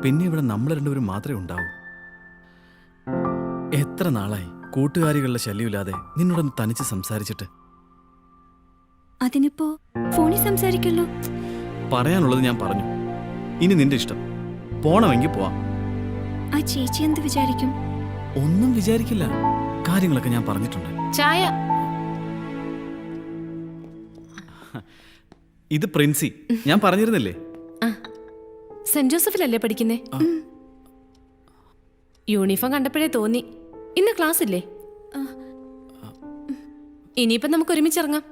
പിന്നെ ഇവിടെ നമ്മൾ രണ്ടുപേരും മാത്രമേ ഉണ്ടാവൂ. എത്ര നാളായി കൂട്ടുകാരികളുടെ ശല്യമില്ലാതെ നിന്നോടൊന്ന് തനിച്ച് സംസാരിച്ചിട്ട്. അതിനിപ്പോ ഫോണിൽ സംസാരിക്കല്ലോ. പറയാനുള്ളത് ഞാൻ പറഞ്ഞു. ഇനി നിന്റെ ഇഷ്ടം. പോണമെങ്കിൽ പോവാം. ആ ചേച്ചി എന്ത് വിചാരിക്കും? ഒന്നും വിചാരിക്കില്ല. കാര്യങ്ങളൊക്കെ ഞാൻ പറഞ്ഞിട്ടുണ്ട്. ചായ. ഇത് പ്രിൻസി. ഞാൻ പറഞ്ഞിരുന്നില്ലേ? സെന്റ് ജോസഫിലല്ലേ പഠിക്കുന്നേ? യൂണിഫോം കണ്ടപ്പോഴേ തോന്നി. ഇന്ന് ക്ലാസ് ഇല്ലേ? ഇനിയിപ്പോ നമുക്ക് ഒരുമിച്ചിറങ്ങാം.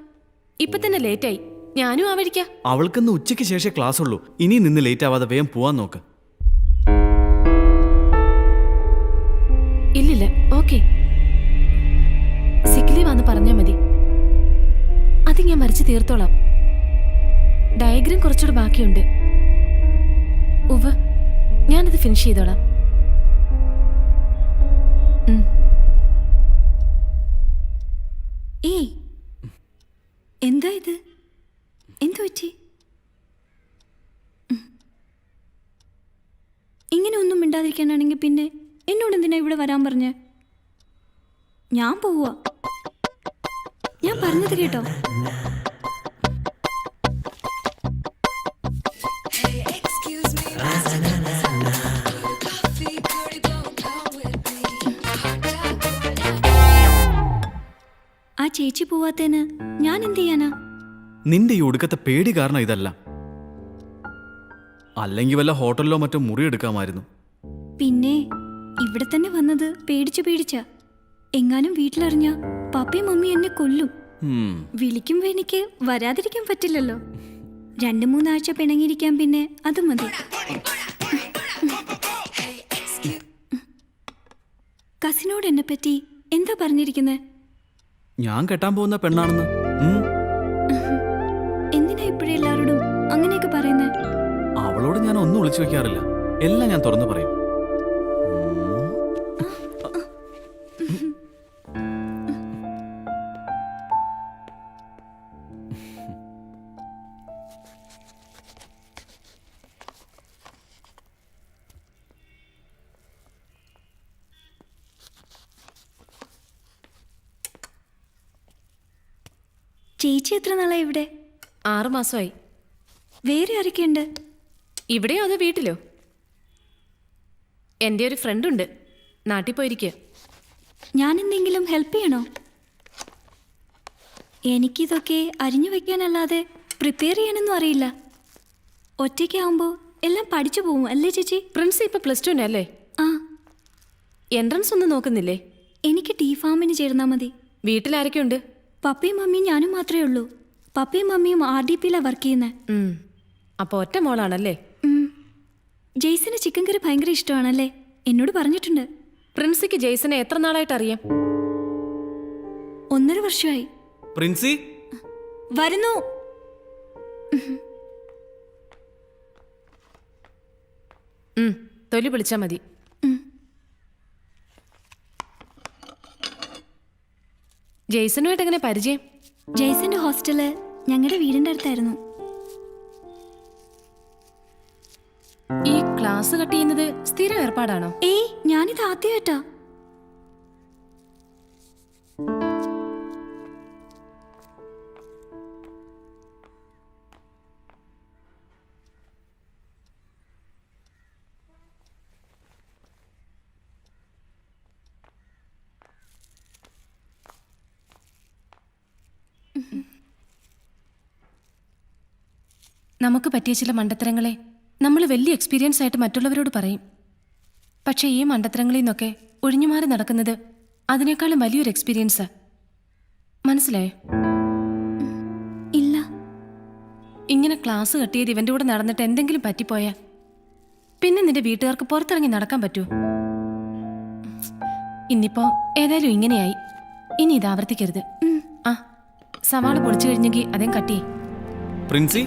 ഇപ്പൊ തന്നെ ലേറ്റായി. ഞാനും ആ വഴിക്കാ. അവൾക്കിന്ന് ഉച്ചയ്ക്ക് ശേഷം ക്ലാസ് ഉള്ളൂ. ഇനി നിന്ന് ലേറ്റ് ആവാതെ വേഗം പോവാൻ നോക്ക്. ഇല്ലില്ല, ഓക്കെ. സിക്ക് ലീവ് ആന്ന് പറഞ്ഞാൽ മതി. അത് ഞാൻ വരച്ച് തീർത്തോളാം. ഡയഗ്രാം കുറച്ചുകൂടെ ബാക്കിയുണ്ട്. ഉവ്വ്, ഞാനത് ഫിനിഷ് ചെയ്തോളാം. ഏയ്, എന്താ ഇത്? എന്തു പറ്റി? ഇങ്ങനെ ഒന്നും മിണ്ടാതിരിക്കാനാണെങ്കിൽ പിന്നെ എന്നോട് എന്തിനാ ഇവിടെ വരാൻ പറഞ്ഞേ? ഞാൻ പോവാ. ഞാൻ പറഞ്ഞത് കേട്ടോ? ആ ചേച്ചി പോവാത്തേന് ഞാൻ എന്ത് ചെയ്യാനാ? നിന്റെ ഈ ഒടുക്കത്തെ പേടി കാരണം ഇതല്ല. അല്ലെങ്കിൽ വല്ല ഹോട്ടലിലോ മറ്റോ മുറി എടുക്കാമായിരുന്നു. പിന്നെ ഇവിടെ തന്നെ വന്നത് പേടിച്ച. എങ്ങാനും വീട്ടിലറിഞ്ഞ പപ്പയും മമ്മിയും എന്നെ കൊല്ലും. വിളിക്കുമ്പോ എനിക്ക് വരാതിരിക്കാൻ പറ്റില്ലല്ലോ. 2-3 ആഴ്ച പിണങ്ങിയിരിക്കാൻ. പിന്നെ അത് മതി. കസിനോട് എന്നെ പറ്റി എന്താ പറഞ്ഞിരിക്കുന്നത്? ഞാൻ കെട്ടാൻ പോകുന്ന പെണ്ണാണെന്ന്. എന്തിനാ ഇപ്പോഴേ എല്ലാവരോടും അങ്ങനെയൊക്കെ പറയുന്നേ? അവളോട് ഞാൻ ഒന്നും ഒളിച്ചു വെക്കാറില്ല. എല്ലാം ഞാൻ തുറന്നു പറയും. ചേച്ചി എത്ര നാളായി ഇവിടെ? 6 മാസമായി. വേറെ ആരൊക്കെയുണ്ട്? ഇവിടെയോ അതോ വീട്ടിലോ? എൻ്റെ ഒരു ഫ്രണ്ടുണ്ട്, നാട്ടിൽ പോയിരിക്കുക. ഞാൻ എന്തെങ്കിലും ഹെൽപ്പ് ചെയ്യണോ? എനിക്കിതൊക്കെ അരിഞ്ഞു വെക്കാനല്ലാതെ പ്രിപ്പയർ ചെയ്യാനൊന്നും അറിയില്ല. ഒറ്റയ്ക്കാവുമ്പോൾ എല്ലാം പഠിച്ചു പോവും അല്ലേ ചേച്ചി? പ്രിൻസി ഇപ്പൊ +2 അല്ലേ? ആ. എൻട്രൻസ് ഒന്നും നോക്കുന്നില്ലേ? എനിക്ക് ടീ ഫാമിന് ചേർന്നാൽ മതി. വീട്ടിലാരൊക്കെയുണ്ട്? പപ്പയും മമ്മിയും ഞാനും മാത്രമേ ഉള്ളൂ. പപ്പയും മമ്മിയും RDPയിലാണ് വർക്ക് ചെയ്യുന്നത്. അപ്പൊ ഒറ്റ മോളാണല്ലേ? ജെയ്സന് ചിക്കൻ കറി ഭയങ്കര ഇഷ്ടമാണല്ലേ? എന്നോട് പറഞ്ഞിട്ടുണ്ട്. പ്രിൻസിക്ക് ജെയ്സനെ എത്ര നാളായിട്ട് അറിയാം? 1.5 വർഷമായി. പ്രിൻസി വരുന്നു. തൊലി വിളിച്ചാ മതി. ജെയ്സനുമായിട്ട് എങ്ങനെ പരിചയം? ജെയ്സന്റെ ഹോസ്റ്റല് ഞങ്ങളുടെ വീടിന്റെ അടുത്തായിരുന്നു. ഈ ക്ലാസ് കട്ട് ചെയ്യുന്നത് സ്ഥിരം ഏർപ്പാടാണോ? ഏയ്, ഞാനിത് ആദ്യമായിട്ടാ. നമുക്ക് പറ്റിയ ചില മണ്ടത്തരങ്ങളെ നമ്മൾ വലിയ എക്സ്പീരിയൻസ് ആയിട്ട് മറ്റുള്ളവരോട് പറയും. പക്ഷേ ഈ മണ്ടത്തരങ്ങളിൽ നിന്നൊക്കെ ഒഴിഞ്ഞുമാറി നടക്കുന്നത് അതിനേക്കാളും വലിയൊരു എക്സ്പീരിയൻസാ. മനസ്സിലായോ? ഇല്ല, ഇങ്ങനെ ക്ലാസ് കട്ട് ചെയ്ത് ഇവന്റെ കൂടെ നടന്നിട്ട് എന്തെങ്കിലും പറ്റിപ്പോയാ പിന്നെ നിന്റെ വീട്ടുകാർക്ക് പുറത്തിറങ്ങി നടക്കാൻ പറ്റുമോ? ഇന്നിപ്പോ ഏതായാലും ഇങ്ങനെയായി. ഇനി ഇത് ആവർത്തിക്കരുത്. ആ സവാള പൊളിച്ചു കഴിഞ്ഞെങ്കിൽ അതേം കട്ടി. പ്രിൻസി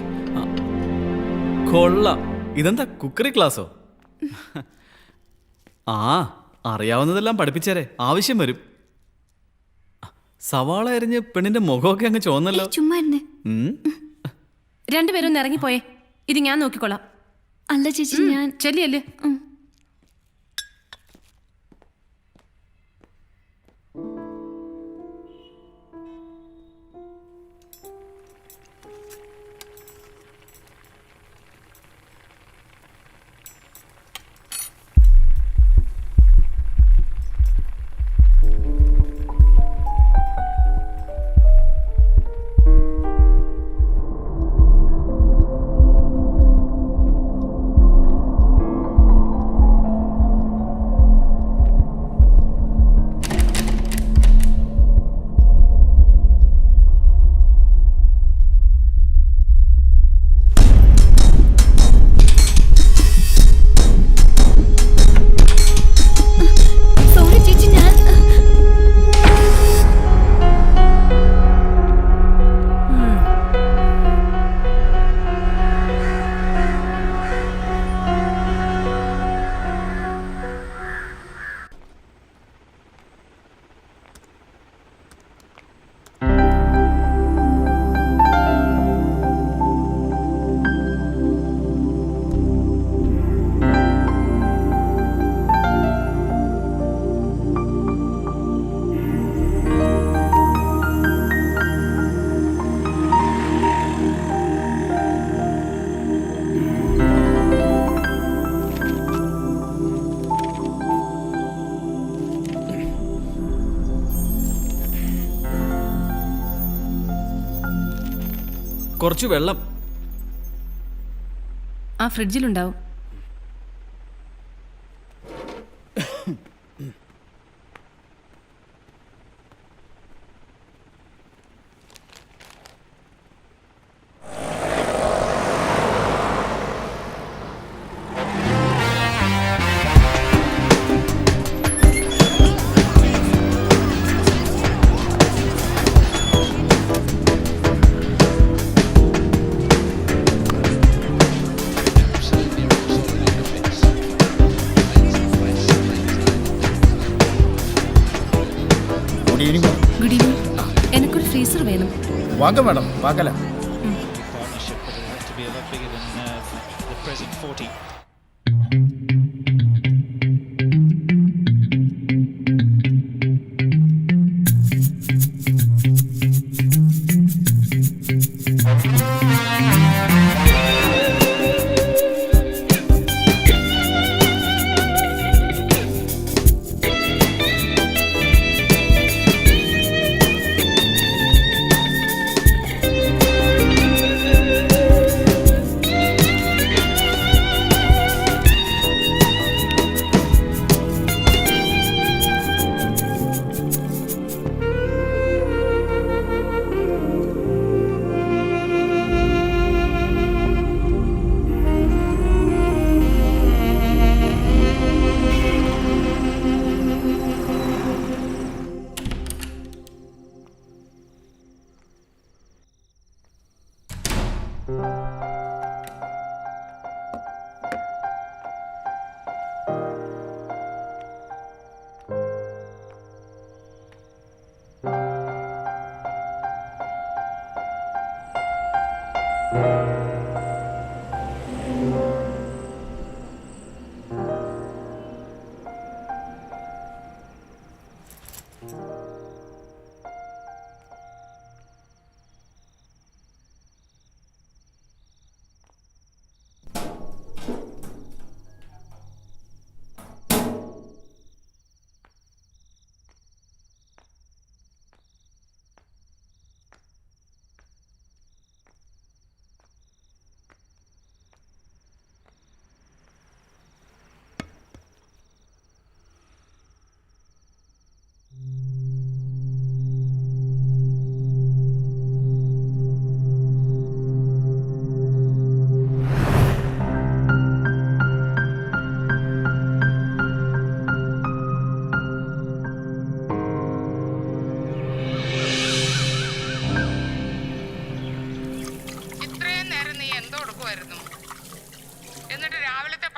കൊള്ളാം. ഇതെന്താ കുക്കറി ക്ലാസ്സോ? ആ അറിയാവുന്നതെല്ലാം പഠിപ്പിച്ചേരെ, ആവശ്യം വരും. സവാള അരിഞ്ഞ് പെണ്ണിന്റെ മുഖമൊക്കെ അങ്ങ് ചോന്നല്ലോ. ചുമ്മാ ഇരുന്നേ. രണ്ടുപേരും ഒന്ന് ഇറങ്ങിപ്പോയേ, ഇത് ഞാൻ നോക്കിക്കൊള്ളാം. അല്ല ചേച്ചി, ഞാൻ ചെല്ലിയല്ലേ. കുറച്ച് വെള്ളം ആ ഫ്രിഡ്ജിലുണ്ടാവും. Good evening. Good evening. എനിക്കൊരു ഫ്രീസർ വേണം. വാങ്ങ മേഡം, വാങ്ങല.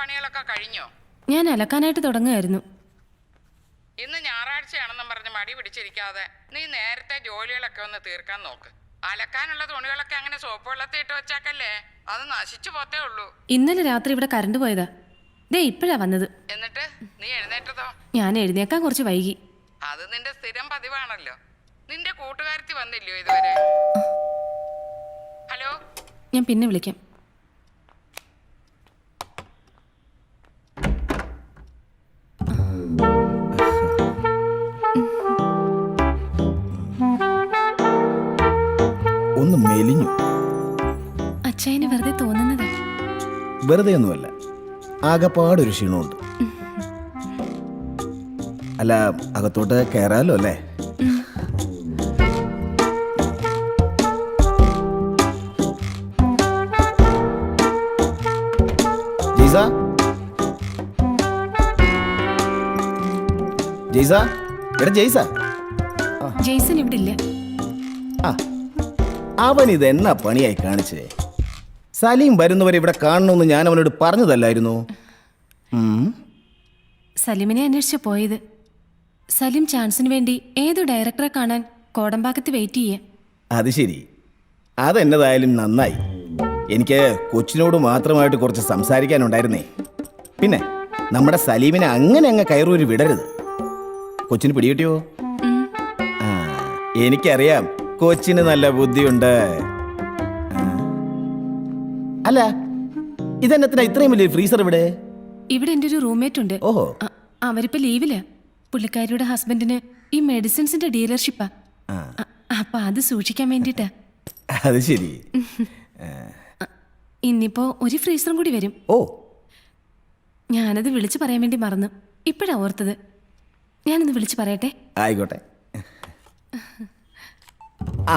പണികളൊക്കെ കഴിഞ്ഞോ? ഞാൻ അലക്കാനായിട്ട് തുടങ്ങുമായിരുന്നു. ഇന്ന് ഞായറാഴ്ചയാണെന്നും പറഞ്ഞ് മടി പിടിച്ചിരിക്കാതെ നീ നേരത്തെ ജോലികളൊക്കെ ഒന്ന് തീർക്കാൻ നോക്ക്. അലക്കാനുള്ള തുണികളൊക്കെ അങ്ങനെ സോപ്പ് വെള്ളത്തിൽ ഇട്ട് വെച്ചാക്കല്ലേ, അത് നശിച്ചു പോത്തേ ഉള്ളൂ. ഇന്നലെ രാത്രി ഇവിടെ കറണ്ട് പോയതാ, ദേ ഇപ്പോഴാ വന്നത്. എന്നിട്ട് നീ എഴുന്നേറ്റതോ? ഞാൻ എഴുന്നേക്കാൻ കുറച്ച് വൈകി. അത് നിന്റെ സ്ഥിരം പതിവാണല്ലോ. നിന്റെ കൂട്ടുകാരത്തി വന്നില്ലയോ ഇതുവരെ? ഹലോ, ഞാൻ പിന്നെ വിളിക്കാം. ഒന്ന് മെലിഞ്ഞു. അച്ചായന് വെറുതെ തോന്നുന്നത്. വെറുതെ ഒന്നുമല്ല, ആകെപ്പാടൊരു ക്ഷീണമുണ്ട്. അല്ല, അകത്തോട്ട് കയറാലോ അല്ലേ? ജയ്സ, ജയ്സ, എടാ ജയ്സ. ജെയ്സൺ ഇവിടെ ഇല്ല. ആ, അവൻ ഇത് എന്നാ പണിയായി കാണിച്ചേ? സലീം വരുന്നവരെ ഇവിടെ കാണണമെന്ന് ഞാൻ അവനോട് പറഞ്ഞതല്ലായിരുന്നു? സലീമിനെ അന്വേഷിച്ച് പോയത്. സലീം ചാൻസിന് വേണ്ടി ഏതോ ഡയറക്ടറെ കാണാൻ കോടമ്പാക്കത്ത് വെയിറ്റ് ചെയ്യേ. അത് ശരി, അതെന്നതായാലും നന്നായി. എനിക്ക് കൊച്ചിനോട് മാത്രമായിട്ട് കുറച്ച് സംസാരിക്കാനുണ്ടായിരുന്നേ. പിന്നെ നമ്മുടെ സലീമിനെ അങ്ങനെ അങ്ങ് കയറൂരി വിടരുത്. കൊച്ചിന് പിടികിട്ടിയോ? ആ, എനിക്കറിയാം കൊച്ചിന് നല്ല ബുദ്ധിയുണ്ട്. അല്ല, ഇതെന്നത്തിനാ ഇത്രയും വലിയ ഫ്രീസർ ഇവിടെ? ഇവിടെ എൻ്റെ ഒരു റൂംമേറ്റ് ഉണ്ട്. ഓഹോ. അവരിപ്പോ ലീവില്. പുള്ളിക്കാരിയുടെ ഹസ്ബൻഡിന് ഈ മെഡിസിൻസിന്റെ ഡീലർഷിപ്പാ. അപ്പൊ അത് സൂക്ഷിക്കാൻ വേണ്ടിട്ടാ. അത് ശരി. ഇന്നിപ്പോ ഒരു ഫ്രീസറും കൂടി വരും. ഓ, ഞാനത് വിളിച്ചു പറയാൻ വേണ്ടി മറന്നു. ഇപ്പോഴാ ഓർത്തത്. ഞാനത് വിളിച്ചു പറയട്ടെ? ആയിക്കോട്ടെ. ആ,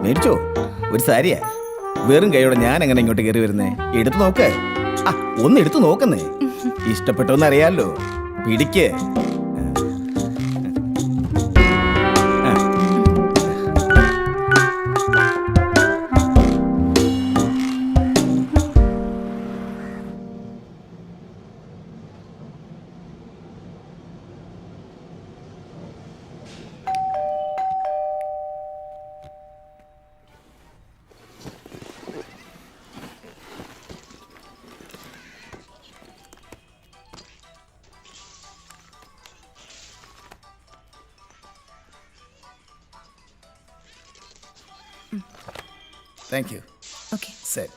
മേടിച്ചോ? ഒരു സാരിയാ. വെറും കൈയോടെ ഞാൻ എങ്ങനെ ഇങ്ങോട്ട് കയറി വരുന്നേ? എടുത്തു നോക്ക്. ആ, ഒന്ന് എടുത്തു നോക്കുന്നേ. ഇഷ്ടപ്പെട്ടോന്ന് അറിയാലോ. പിടിക്ക്. Thank you. ഓക്കെ. ശരി.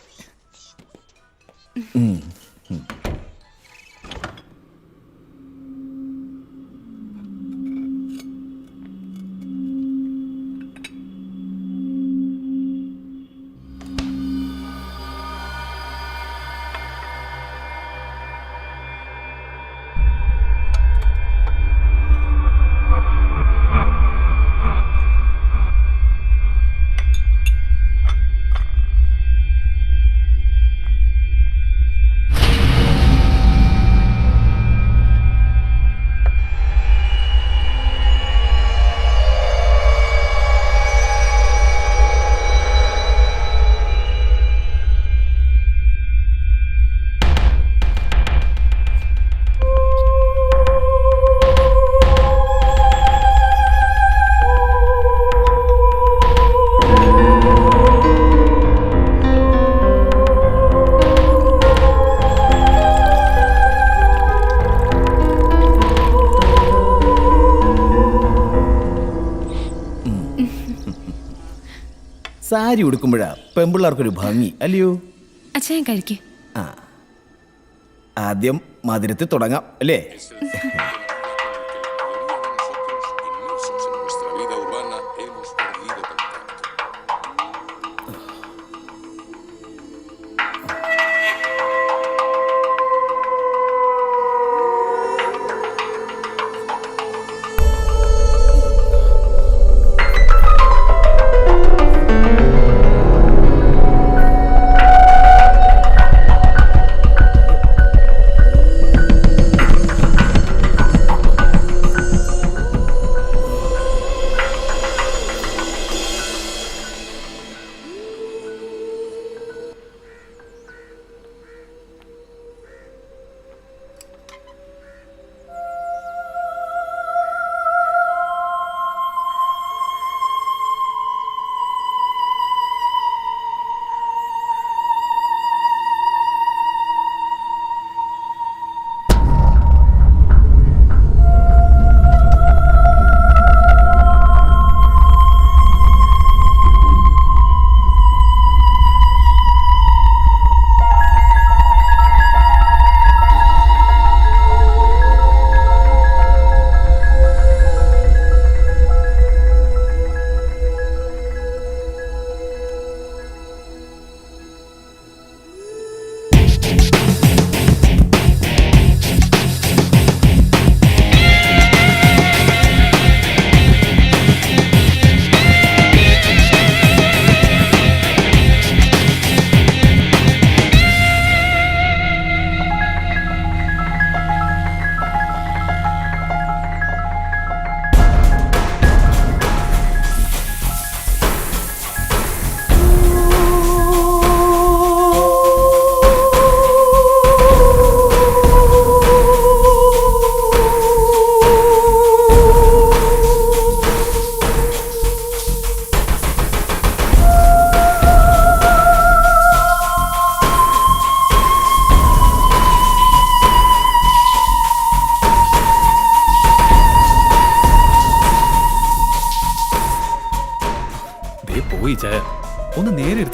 സാരി ഉടുക്കുമ്പോഴാ പെമ്പിള്ളാർക്കൊരു ഭംഗി അല്ലയോ? അച്ഛൻ കഴിക്കേ. ആ, ആദ്യം മധുരത്തിൽ തുടങ്ങാം അല്ലേ?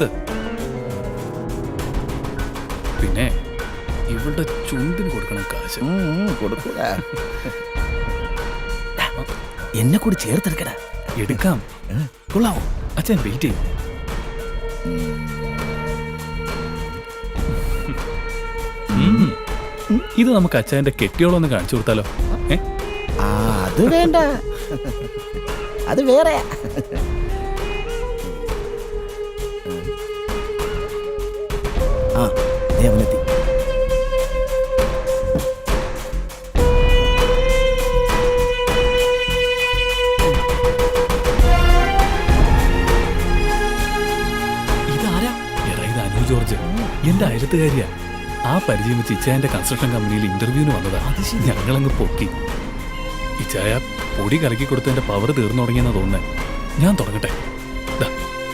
നിർത്ത്. പിന്നെ ഇവളുടെ ചുണ്ടിന് കൊടുക്കണം കാശ്. കൊടുക്കൂല. എന്നെ കൂടി ചേർത്തെടുക്കടാ. എടുക്കാം. കൊള്ളാമോ? അച്ഛൻ വെയിറ്റ് ചെയ്യും. ഇത് നമുക്ക് അച്ഛൻ്റെ കെട്ടിയോളം ഒന്ന് കാണിച്ചു കൊടുത്താലോ? അത് വേണ്ട, അത് വേറെ. ആ അവനെത്തി. ഇതാരാ? എടാ, ഇത് അനു ജോർജ്, എന്റെ അയലത്തുകാരിയാ. ആ പരിചയം വെച്ച് ഇച്ചായന്റെ കൺസ്ട്രക്ഷൻ കമ്പനിയിൽ ഇന്റർവ്യൂവിന് വന്നതാ. ഞങ്ങളങ്ങ് പൊക്കി. ഇച്ചായ പൊടി കലക്കി കൊടുത്തതിന്റെ പവർ തീർന്നു തുടങ്ങിയെന്നാ തോന്നുന്നേ. ഞാൻ തുടങ്ങട്ടെ.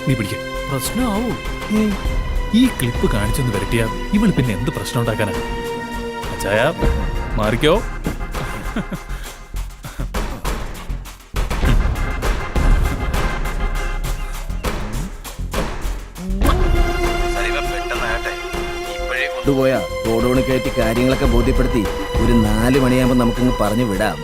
നീ പിടിക്ക. പ്രശ്നമാവൂ. ഈ ക്ലിപ്പ് കാണിച്ചൊന്ന് വരട്ടിയാ ഇവൾ പിന്നെ എന്ത് പ്രശ്നം ഉണ്ടാക്കാനാ? അച്ചായ മാറിക്കോ. കൊണ്ടുപോയാ റോഡോണ് കയറ്റി കാര്യങ്ങളൊക്കെ ബോധ്യപ്പെടുത്തി ഒരു 4 മണിയാകുമ്പോൾ നമുക്കിങ്ങ് പറഞ്ഞു വിടാം.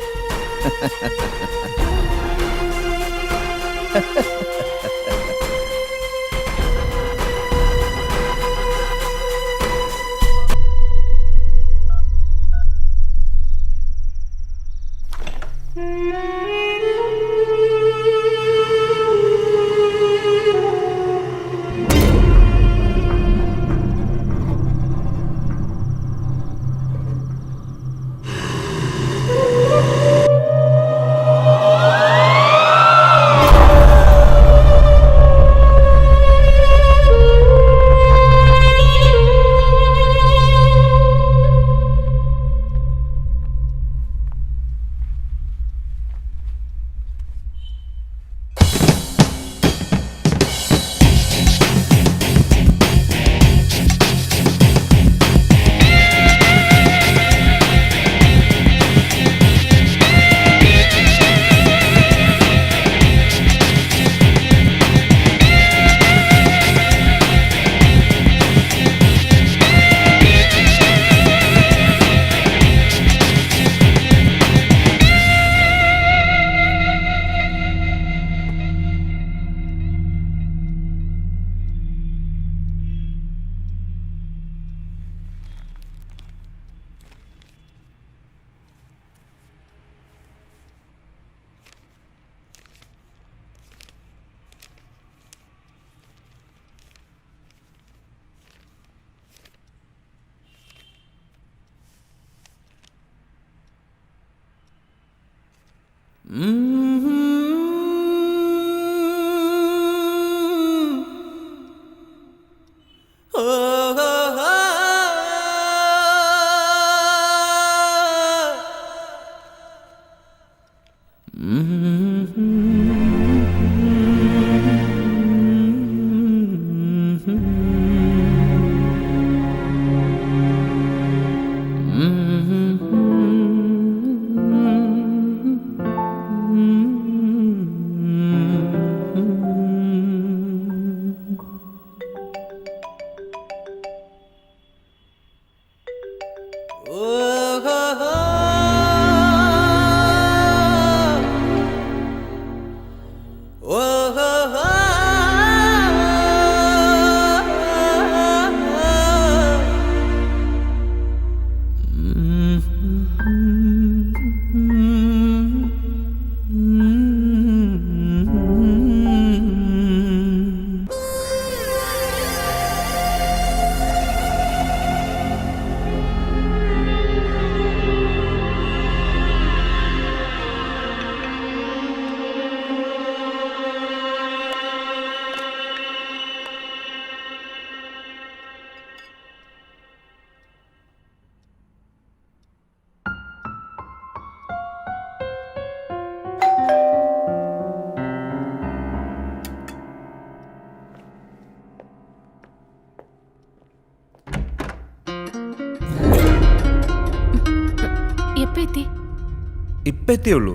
ഇപ്പം എത്തിയുള്ളൂ.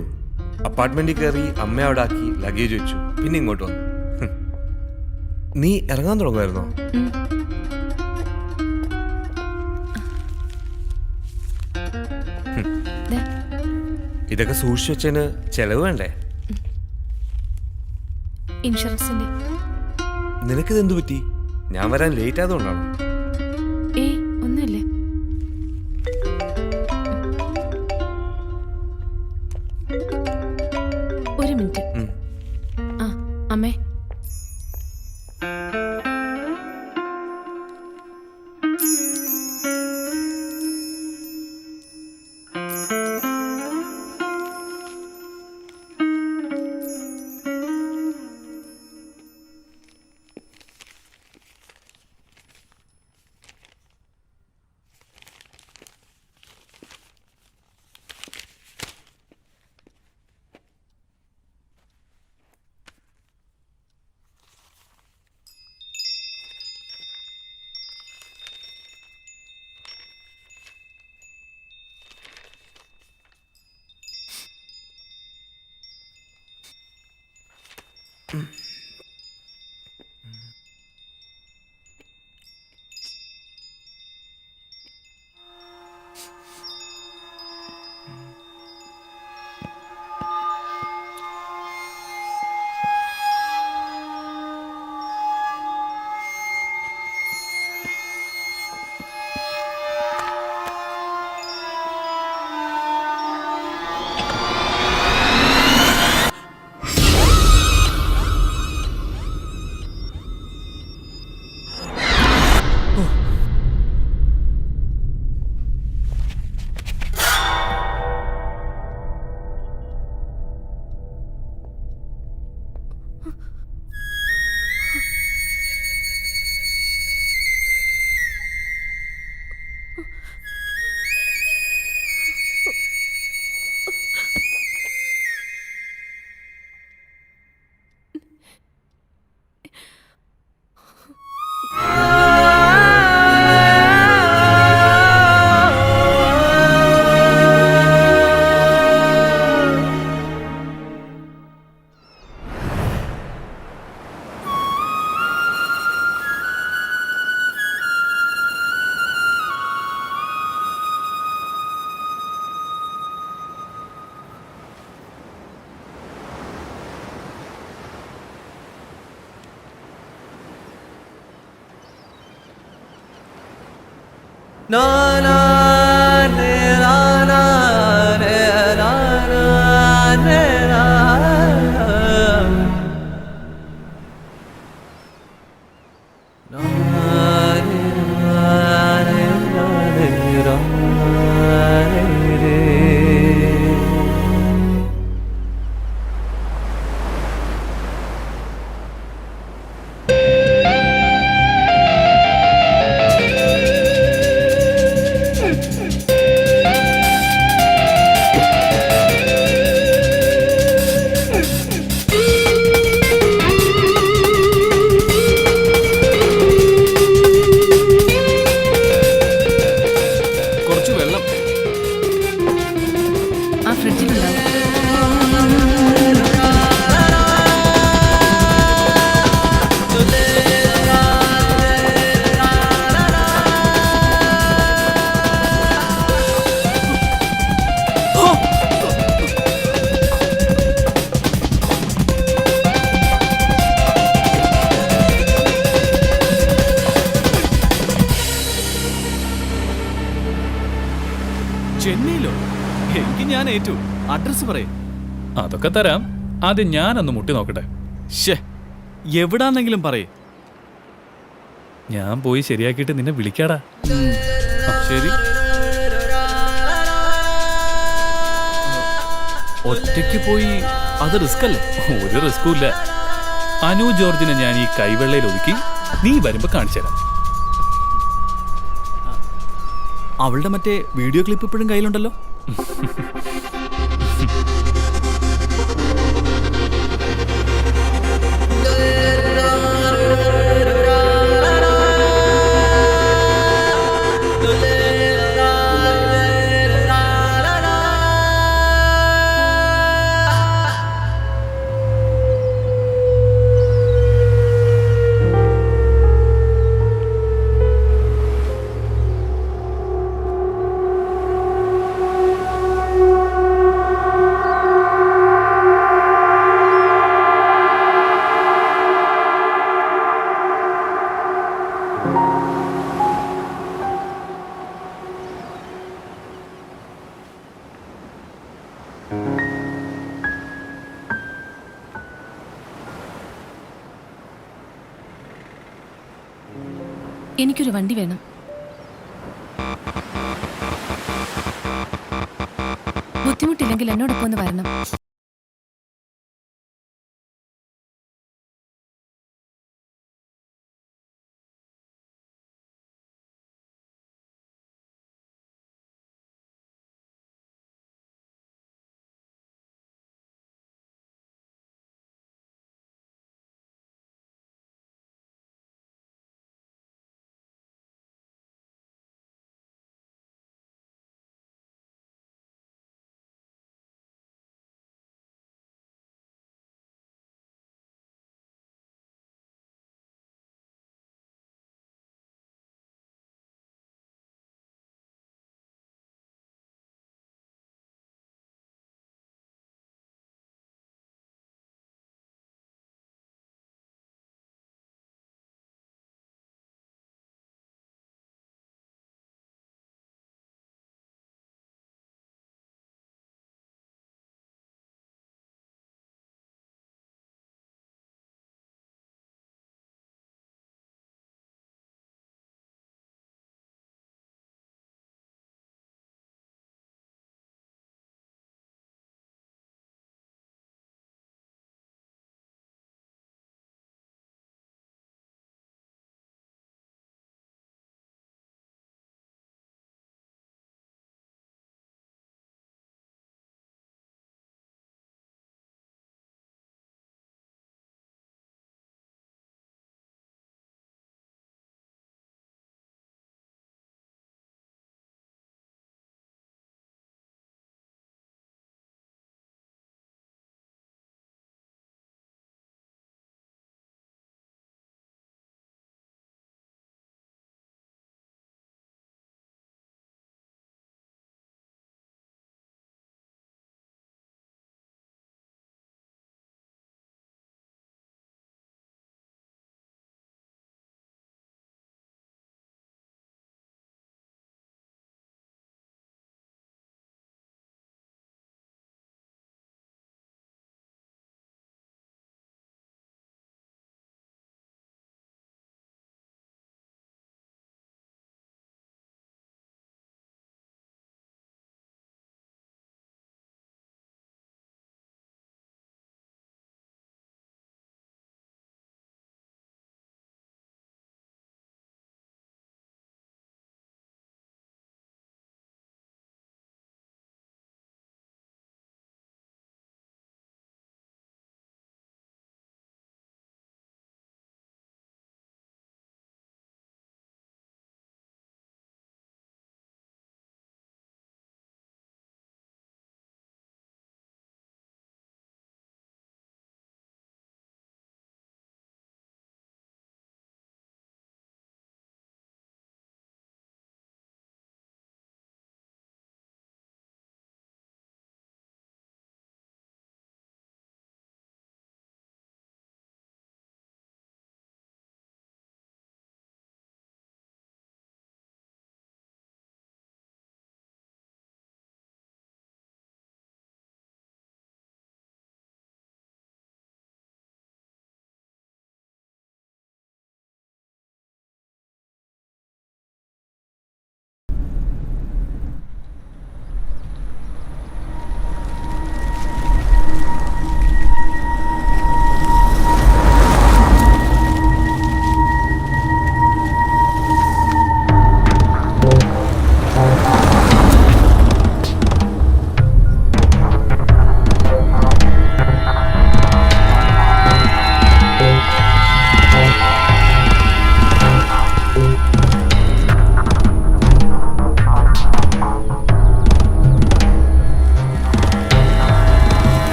അപ്പാർട്ട്മെന്റിൽ കയറി അമ്മ അവിടെ ആക്കി ലഗേജ് വെച്ചു, പിന്നെ ഇങ്ങോട്ട് വന്നു. നീ ഇറങ്ങാൻ തുടങ്ങുമായിരുന്നോ? ഇതൊക്കെ സൂക്ഷിച്ചു വെച്ചതിന് ചെലവ് വേണ്ടേ? ഇൻഷുറൻസിന്റെ. നിനക്കിത് എന്തു പറ്റി? ഞാൻ വരാൻ ലേറ്റ് ആയതുകൊണ്ടാണോ? ഒന്നുമില്ലേ. ഒരു മിനിറ്റ്. ആ അമ്മേ, ചെന്നൈയിലോ? എനിക്ക് ഞാൻ ഏറ്റു. അഡ്രസ് പറയും. അതൊക്കെ തരാം. ആദ്യം ഞാനൊന്ന് മുട്ടി നോക്കട്ടെ. എവിടാന്നെങ്കിലും പറയേ. ഞാൻ പോയി ശരിയാക്കിയിട്ട് നിന്നെ വിളിക്കാടാ. ശരി. ഒറ്റയ്ക്ക് പോയി അത് റിസ്ക് അല്ലേ? ഒരു റിസ്കും ഇല്ല. അനു ജോർജിനെ ഞാൻ ഈ കൈവെള്ളയിൽ ഒതുക്കി നീ വരുമ്പോ കാണിച്ചു തരാം. അവളുടെ മറ്റേ വീഡിയോ ക്ലിപ്പ് ഇപ്പോഴും കയ്യിലുണ്ടല്ലോ. എനിക്കൊരു വണ്ടി വേണം. ബുദ്ധിമുട്ടില്ലെങ്കിൽ എന്നോടൊപ്പം ഒന്ന് വരണം.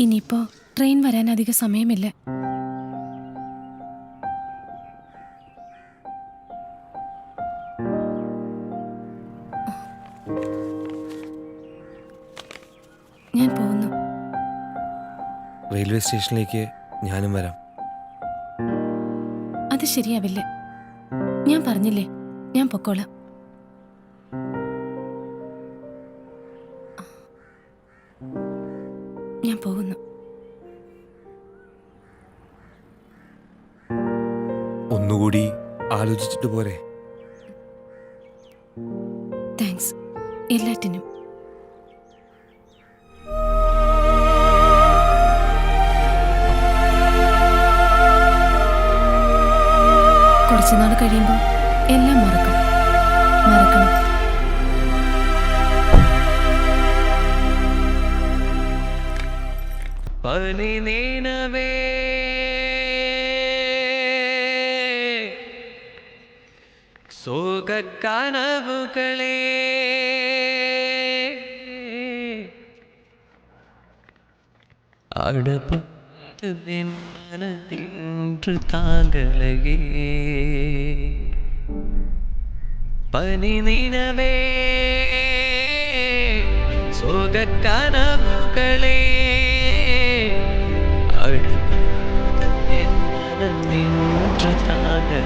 ഇനിയിപ്പോ ട്രെയിൻ വരാൻ അധിക സമയമില്ല. ഞാൻ പോകുന്നു. റെയിൽവേ സ്റ്റേഷനിലേക്ക് ഞാനും വരാം. അത് ശരിയാവില്ല. ഞാൻ പറഞ്ഞില്ലേ, ഞാൻ പൊക്കോളാം. ഞാൻ പോകുന്നു. ഒന്നുകൂടി ആലോചിച്ചിട്ട് പോരെ? താങ്ക്സ് എല്ലാറ്റിനും. കുറച്ചുനാൾ കഴിയുമ്പോൾ എല്ലാം മറക്കണം. പനി നീനവേ സോകക്കനവുകളേ അടപട്ട് മനതിன்று താങ്കളകേ പനി നീനവേ സോകക്കനവുകളേ നിன்று താങ്കളകേ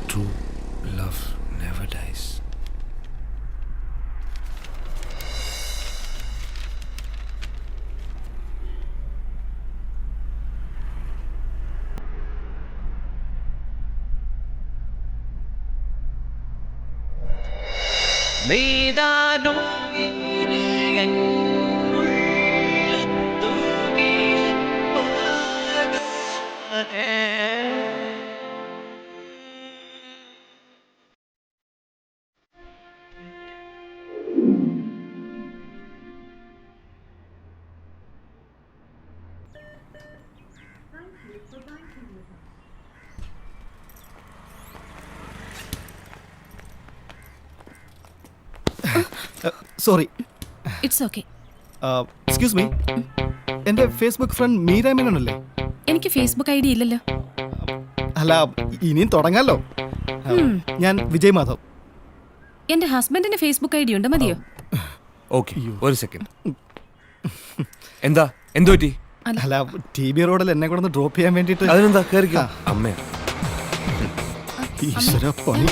True love never dies. നീതാനോ sorry. It's okay. Excuse me, എൻ്റെ ഫേസ്ബുക്ക് ഫ്രണ്ട് മീര മേനോനല്ലേ? എനിക്ക് ഫേസ്ബുക്ക് ഐ ഡി ഇല്ലല്ലോ. അല്ല, ഇനിയും തുടങ്ങാലോ. ഞാൻ വിജയ് മാധവ്. എൻ്റെ ഹസ്ബൻഡിന്റെ ഫേസ്ബുക്ക് ഐ ഡി ഉണ്ട്, മതിയോ? ഓക്കെ, ഒരു സെക്കൻഡ്. എന്താ എന്തു പറ്റി? അല്ല, ടി ബി റോഡിൽ എന്നെ കൂടെ ഒന്ന് ഡ്രോപ്പ് ചെയ്യാൻ വേണ്ടിയിട്ട്. അതിനെന്താ, കയറിക്കോ. അമ്മേ, ഈശ്വര പണി.